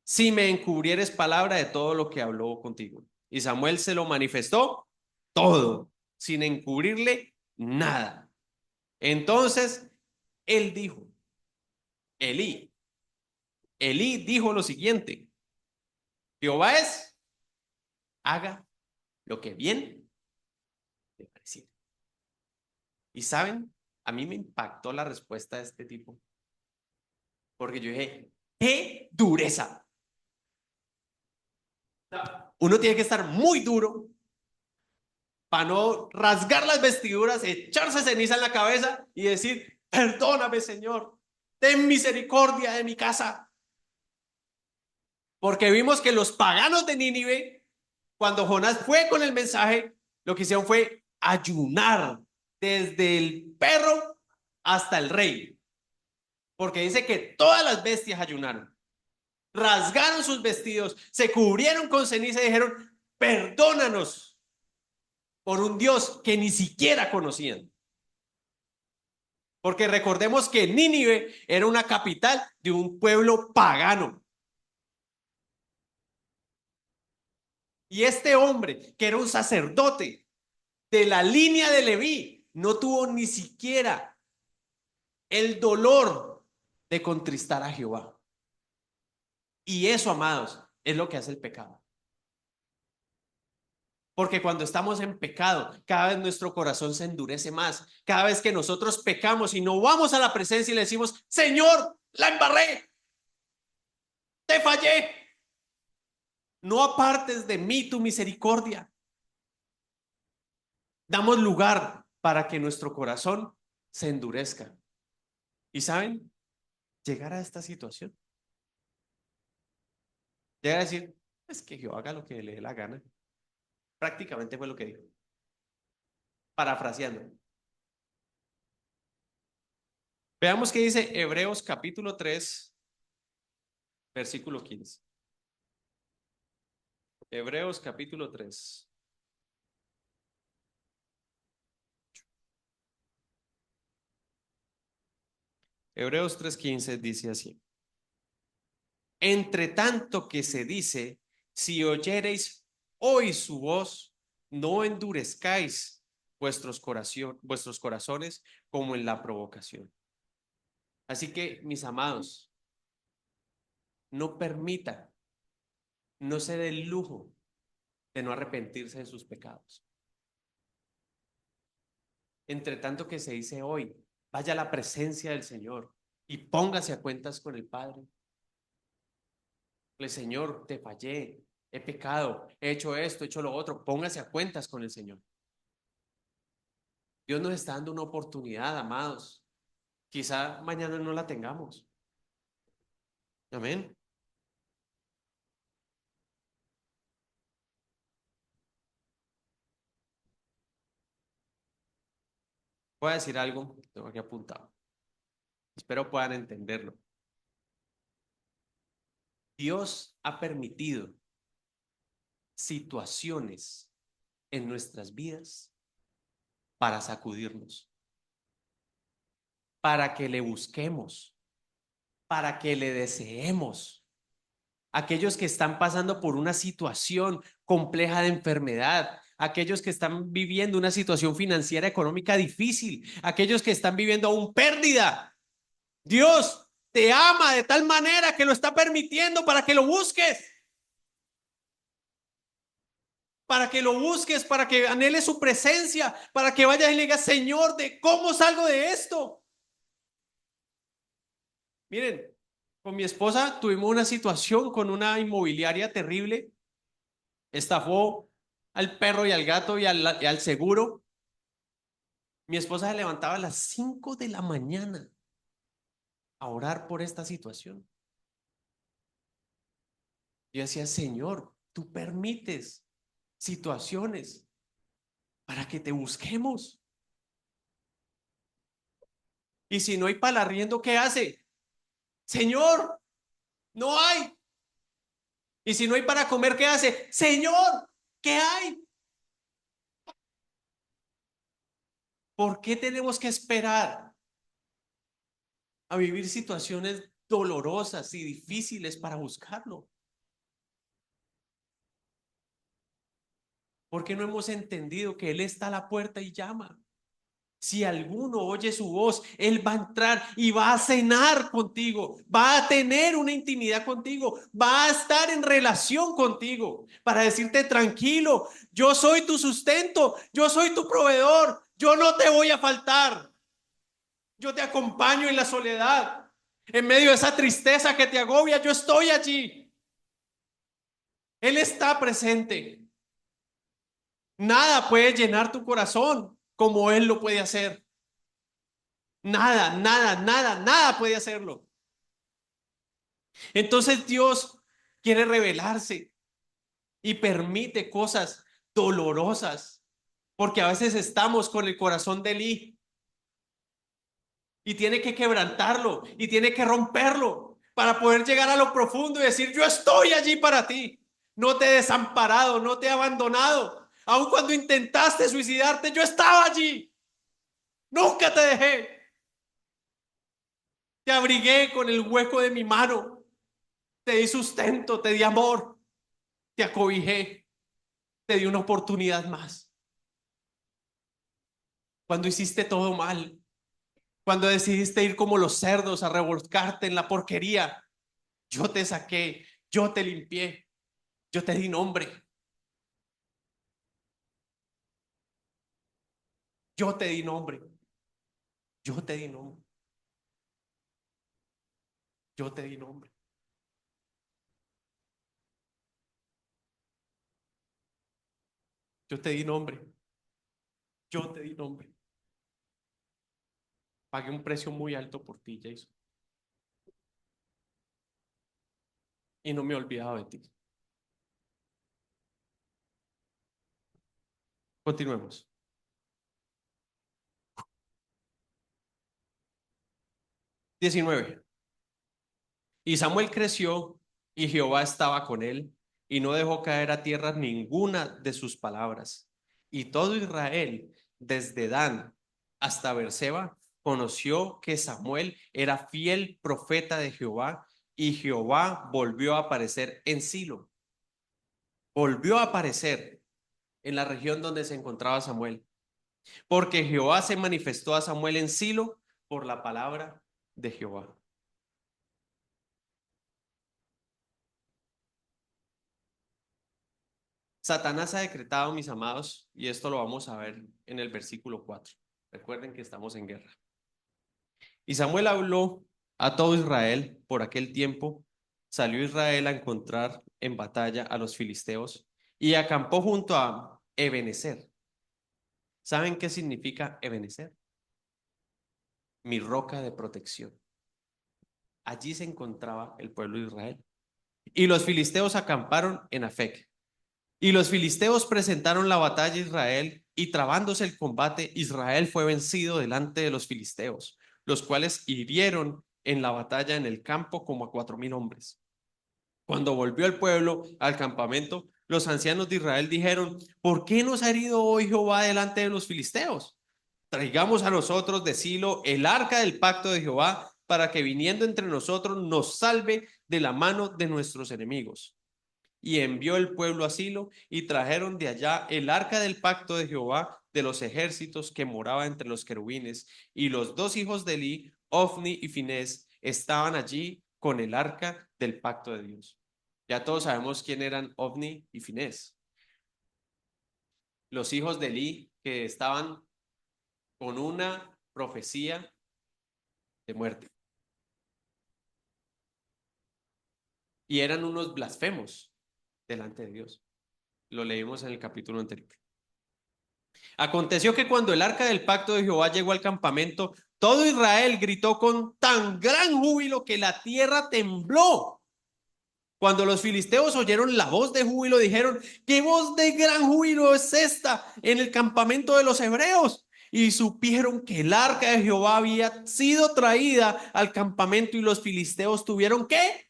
si me encubrieres palabra de todo lo que habló contigo. Y Samuel se lo manifestó todo, sin encubrirle nada. Entonces, él dijo, Elí, Elí dijo lo siguiente, Jehová es, haga lo que bien le pareciera. Y saben, a mí me impactó la respuesta de este tipo, porque yo dije, ¡qué dureza! Uno tiene que estar muy duro para no rasgar las vestiduras, echarse ceniza en la cabeza y decir, perdóname, Señor, ten misericordia de mi casa. Porque vimos que los paganos de Nínive, cuando Jonás fue con el mensaje, lo que hicieron fue ayunar desde el perro hasta el rey. Porque dice que todas las bestias ayunaron, rasgaron sus vestidos, se cubrieron con ceniza y dijeron, perdónanos por un Dios que ni siquiera conocían. Porque recordemos que Nínive era una capital de un pueblo pagano. Y este hombre, que era un sacerdote de la línea de Leví, no tuvo ni siquiera el dolor de contristar a Jehová. Y eso, amados, es lo que hace el pecado. Porque cuando estamos en pecado, cada vez nuestro corazón se endurece más. Cada vez que nosotros pecamos y no vamos a la presencia y le decimos, Señor, la embarré, te fallé, no apartes de mí tu misericordia. Damos lugar para que nuestro corazón se endurezca. ¿Y saben? Llegar a esta situación, llegar a decir, es que Jehová haga lo que le dé la gana. Prácticamente fue lo que dijo, parafraseando. Veamos qué dice Hebreos capítulo 3, versículo 15. Hebreos capítulo 3. Hebreos 3:15 dice así. Entre tanto que se dice, si oyereis hoy su voz, no endurezcáis vuestros corazones como en la provocación. Así que, mis amados, no permita, no se dé el lujo de no arrepentirse de sus pecados. Entre tanto que se dice hoy, vaya a la presencia del Señor y póngase a cuentas con el Padre. El Señor, te fallé, he pecado, he hecho esto, he hecho lo otro. Póngase a cuentas con el Señor. Dios nos está dando una oportunidad, amados. Quizá mañana no la tengamos. Amén. Voy a decir algo que tengo aquí apuntado. Espero puedan entenderlo. Dios ha permitido situaciones en nuestras vidas para sacudirnos, para que le busquemos, para que le deseemos. Aquellos que están pasando por una situación compleja de enfermedad, aquellos que están viviendo una situación financiera económica difícil, aquellos que están viviendo aún pérdida. Dios te ama de tal manera que lo está permitiendo para que lo busques, para que lo busques, para que anheles su presencia, para que vayas y le digas, Señor, ¿de cómo salgo de esto? Miren, con mi esposa tuvimos una situación con una inmobiliaria terrible, estafó al perro y al gato y al seguro. Mi esposa se levantaba a las 5 de la mañana a orar por esta situación. Yo decía, Señor, tú permites situaciones para que te busquemos. Y si no hay para el arriendo, ¿qué hace? Señor, no hay. Y si no hay para comer, ¿qué hace? Señor, ¿qué hay? ¿Por qué tenemos que esperar a vivir situaciones dolorosas y difíciles para buscarlo? ¿Por qué no hemos entendido que Él está a la puerta y llama? Si alguno oye su voz, Él va a entrar y va a cenar contigo, va a tener una intimidad contigo, va a estar en relación contigo para decirte tranquilo, yo soy tu sustento, yo soy tu proveedor, yo no te voy a faltar, yo te acompaño en la soledad, en medio de esa tristeza que te agobia, yo estoy allí. Él está presente. Nada puede llenar tu corazón como Él lo puede hacer. Nada, nada, nada, nada puede hacerlo. Entonces Dios quiere revelarse y permite cosas dolorosas, porque a veces estamos con el corazón de Elí y tiene que quebrantarlo y tiene que romperlo para poder llegar a lo profundo y decir, yo estoy allí para ti, no te he desamparado, no te he abandonado, aun cuando intentaste suicidarte, yo estaba allí, nunca te dejé. Te abrigué con el hueco de mi mano, te di sustento, te di amor, te acobijé, te di una oportunidad más. Cuando hiciste todo mal, cuando decidiste ir como los cerdos a revolcarte en la porquería, yo te saqué, yo te limpié, yo te di nombre, yo te di nombre, yo te di nombre, yo te di nombre, yo te di nombre, yo te di nombre. Pagué un precio muy alto por ti, Jason, y no me he olvidado de ti. Continuemos. 19. Y Samuel creció y Jehová estaba con él y no dejó caer a tierra ninguna de sus palabras. Y todo Israel, desde Dan hasta Beerseba, conoció que Samuel era fiel profeta de Jehová y Jehová volvió a aparecer en Silo. Volvió a aparecer en la región donde se encontraba Samuel, porque Jehová se manifestó a Samuel en Silo por la palabra de Jehová. Satanás ha decretado, mis amados, y esto lo vamos a ver en el versículo 4. Recuerden que estamos en guerra. Y Samuel habló a todo Israel por aquel tiempo. Salió Israel a encontrar en batalla a los filisteos y acampó junto a Ebenezer. ¿Saben qué significa Ebenezer? Mi roca de protección. Allí se encontraba el pueblo de Israel. Y los filisteos acamparon en Afec. Y los filisteos presentaron la batalla a Israel, y trabándose el combate, Israel fue vencido delante de los filisteos, los cuales hirieron en la batalla en el campo como a 4,000 hombres. Cuando volvió el pueblo al campamento, los ancianos de Israel dijeron: ¿por qué nos ha herido hoy Jehová delante de los filisteos? Traigamos a nosotros de Silo el arca del pacto de Jehová, para que viniendo entre nosotros nos salve de la mano de nuestros enemigos. Y envió el pueblo a Silo y trajeron de allá el arca del pacto de Jehová de los ejércitos, que moraba entre los querubines, y los dos hijos de Eli, Ofni y Finés, estaban allí con el arca del pacto de Dios. Ya todos sabemos quién eran Ofni y Finés, los hijos de Eli que estaban con una profecía de muerte, y eran unos blasfemos delante de Dios. Lo leímos en el capítulo anterior. Aconteció que cuando el arca del pacto de Jehová llegó al campamento, todo Israel gritó con tan gran júbilo que la tierra tembló. Cuando los filisteos oyeron la voz de júbilo, dijeron: ¿qué voz de gran júbilo es esta en el campamento de los hebreos? Y supieron que el arca de Jehová había sido traída al campamento, y los filisteos tuvieron ¿qué?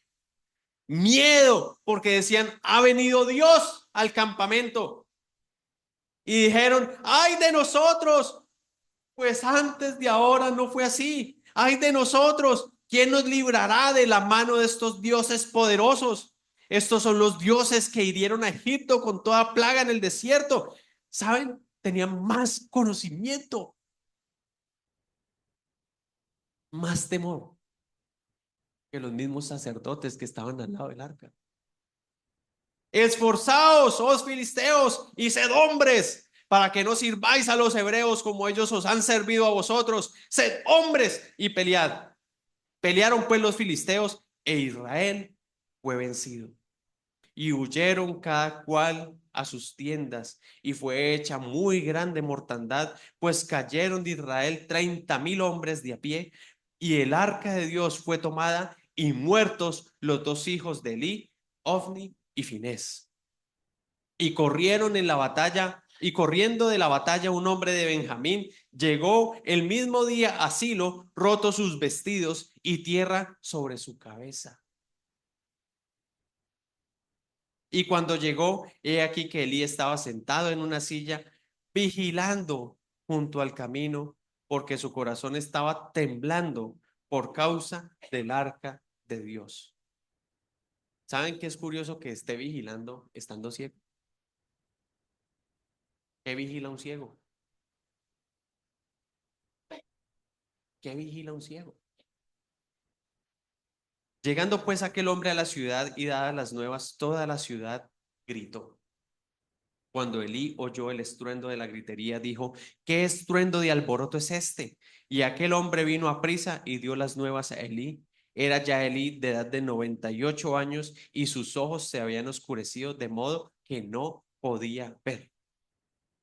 Miedo, porque decían: ha venido Dios al campamento. Y dijeron: ¡ay de nosotros! Pues antes de ahora no fue así. ¡Ay de nosotros! ¿Quién nos librará de la mano de estos dioses poderosos? Estos son los dioses que hirieron a Egipto con toda plaga en el desierto. ¿Saben? Tenían más conocimiento, más temor que los mismos sacerdotes que estaban al lado del arca. Esforzaos, oh filisteos, y sed hombres, para que no sirváis a los hebreos como ellos os han servido a vosotros. Sed hombres y pelead. Pelearon pues los filisteos, e Israel fue vencido. Y huyeron cada cual a sus tiendas, y fue hecha muy grande mortandad, pues cayeron de Israel 30,000 hombres de a pie, y el arca de Dios fue tomada, y muertos los dos hijos de Eli, Ofni y Finés. Y corrieron en la batalla, y corriendo de la batalla un hombre de Benjamín llegó el mismo día a Silo, roto sus vestidos y tierra sobre su cabeza. Y cuando llegó, he aquí que Elí estaba sentado en una silla, vigilando junto al camino, porque su corazón estaba temblando por causa del arca de Dios. ¿Saben qué es curioso que esté vigilando estando ciego? ¿Qué vigila un ciego? ¿Qué vigila un ciego? Llegando pues aquel hombre a la ciudad y dadas las nuevas, toda la ciudad gritó. Cuando Elí oyó el estruendo de la gritería, dijo: ¿Qué estruendo de alboroto es este? Y aquel hombre vino a prisa y dio las nuevas a Elí. Era ya Elí de edad de 98 años y sus ojos se habían oscurecido de modo que no podía ver.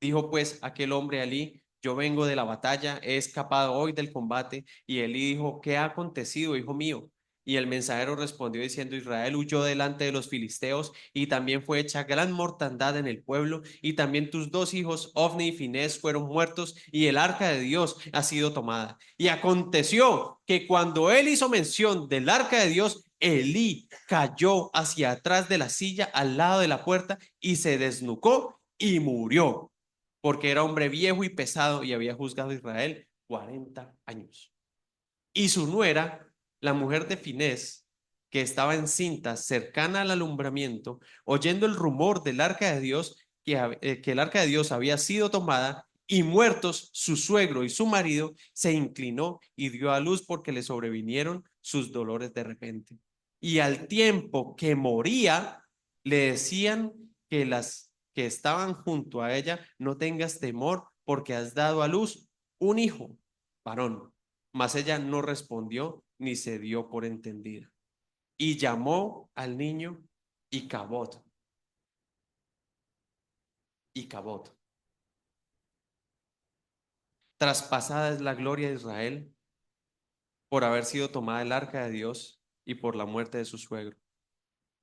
Dijo pues aquel hombre a Elí: Yo vengo de la batalla, he escapado hoy del combate. Y Elí dijo: ¿Qué ha acontecido, hijo mío? Y el mensajero respondió diciendo: Israel huyó delante de los filisteos, y también fue hecha gran mortandad en el pueblo, y también tus dos hijos, Ofni y Finés, fueron muertos, y el arca de Dios ha sido tomada. Y aconteció que cuando él hizo mención del arca de Dios, Elí cayó hacia atrás de la silla al lado de la puerta y se desnucó y murió, porque era hombre viejo y pesado y había juzgado a Israel 40 años. Y su nuera, la mujer de Finés, que estaba encinta cercana al alumbramiento, oyendo el rumor del arca de Dios, que el arca de Dios había sido tomada y muertos su suegro y su marido, se inclinó y dio a luz porque le sobrevinieron sus dolores de repente. Y al tiempo que moría, le decían que las que estaban junto a ella: no tengas temor, porque has dado a luz un hijo varón. Mas ella no respondió ni se dio por entendida. Y llamó al niño Icabod. Icabod. Traspasada es la gloria de Israel por haber sido tomada el arca de Dios y por la muerte de su suegro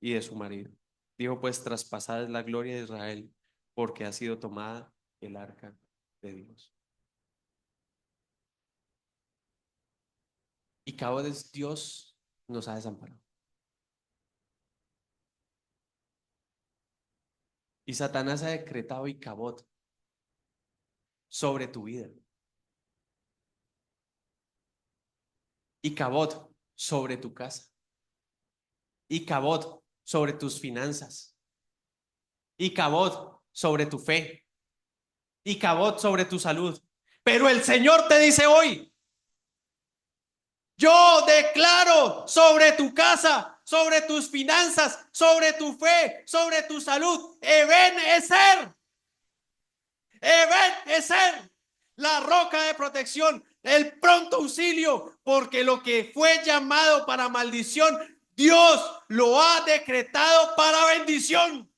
y de su marido. Dijo pues: traspasada es la gloria de Israel porque ha sido tomada el arca de Dios. Icabod es: Dios nos ha desamparado. Y Satanás ha decretado Icabod sobre tu vida. Icabod sobre tu casa. Icabod sobre tus finanzas. Icabod sobre tu fe. Icabod sobre tu salud. Pero el Señor te dice hoy: yo declaro sobre tu casa, sobre tus finanzas, sobre tu fe, sobre tu salud, Ebenezer, Ebenezer, la roca de protección, el pronto auxilio, porque lo que fue llamado para maldición, Dios lo ha decretado para bendición.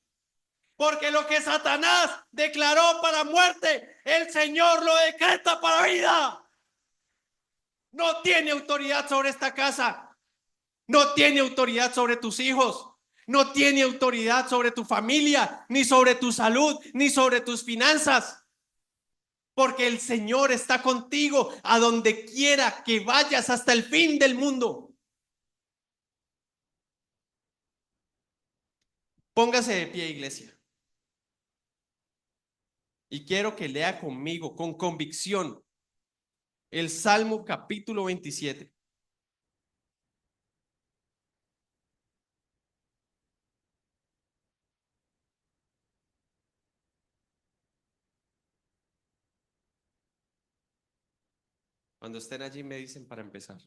Porque lo que Satanás declaró para muerte, el Señor lo decreta para vida. No tiene autoridad sobre esta casa. No tiene autoridad sobre tus hijos. No tiene autoridad sobre tu familia, ni sobre tu salud, ni sobre tus finanzas. Porque el Señor está contigo a donde quiera que vayas hasta el fin del mundo. Póngase de pie, iglesia. Y quiero que lea conmigo, con convicción, el Salmo capítulo 27. Cuando estén allí me dicen para empezar.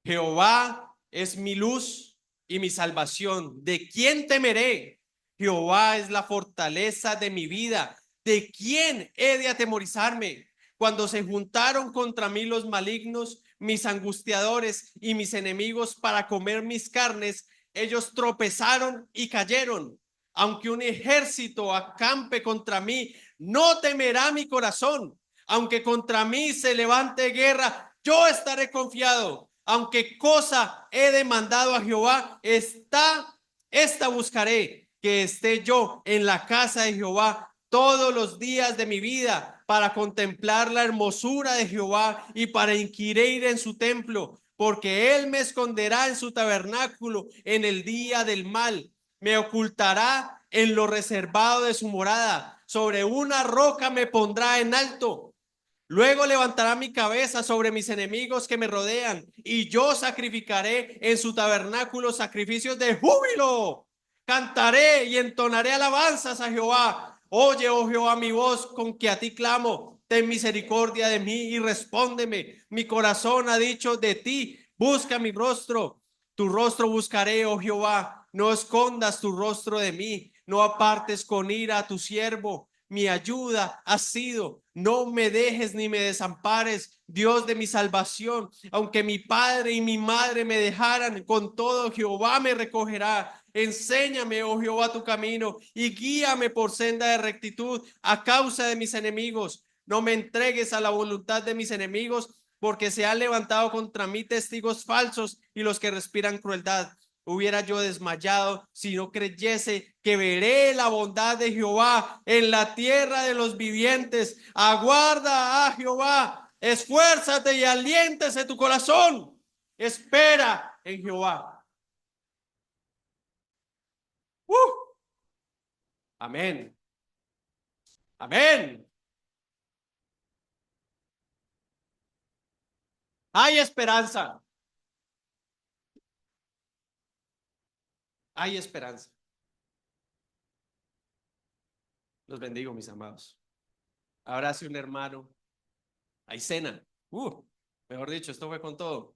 Jehová es mi luz y mi salvación. ¿De quién temeré? Jehová es la fortaleza de mi vida. ¿De quién he de atemorizarme? Cuando se juntaron contra mí los malignos, mis angustiadores y mis enemigos para comer mis carnes, ellos tropezaron y cayeron. Aunque un ejército acampe contra mí, no temerá mi corazón. Aunque contra mí se levante guerra, yo estaré confiado. Aunque cosa he demandado a Jehová, esta buscaré, que esté yo en la casa de Jehová todos los días de mi vida, para contemplar la hermosura de Jehová y para inquirir en su templo, porque él me esconderá en su tabernáculo en el día del mal, me ocultará en lo reservado de su morada, sobre una roca me pondrá en alto. Luego levantará mi cabeza sobre mis enemigos que me rodean, y yo sacrificaré en su tabernáculo sacrificios de júbilo. Cantaré y entonaré alabanzas a Jehová. Oye, oh Jehová, mi voz con que a ti clamo. Ten misericordia de mí y respóndeme. Mi corazón ha dicho de ti, busca mi rostro. Tu rostro buscaré, oh Jehová. No escondas tu rostro de mí. No apartes con ira a tu siervo. Mi ayuda ha sido, no me dejes ni me desampares, Dios de mi salvación. Aunque mi padre y mi madre me dejaran, con todo Jehová me recogerá. Enséñame, oh Jehová, tu camino y guíame por senda de rectitud a causa de mis enemigos. No me entregues a la voluntad de mis enemigos, porque se han levantado contra mí testigos falsos y los que respiran crueldad. Hubiera yo desmayado si no creyese que veré la bondad de Jehová en la tierra de los vivientes. Aguarda a Jehová, esfuérzate y aliéntese tu corazón. Espera en Jehová. ¡Uh! Amén. Amén. Hay esperanza. Hay esperanza. Los bendigo, mis amados. Abrace un hermano. Hay cena. Mejor dicho, esto fue con todo.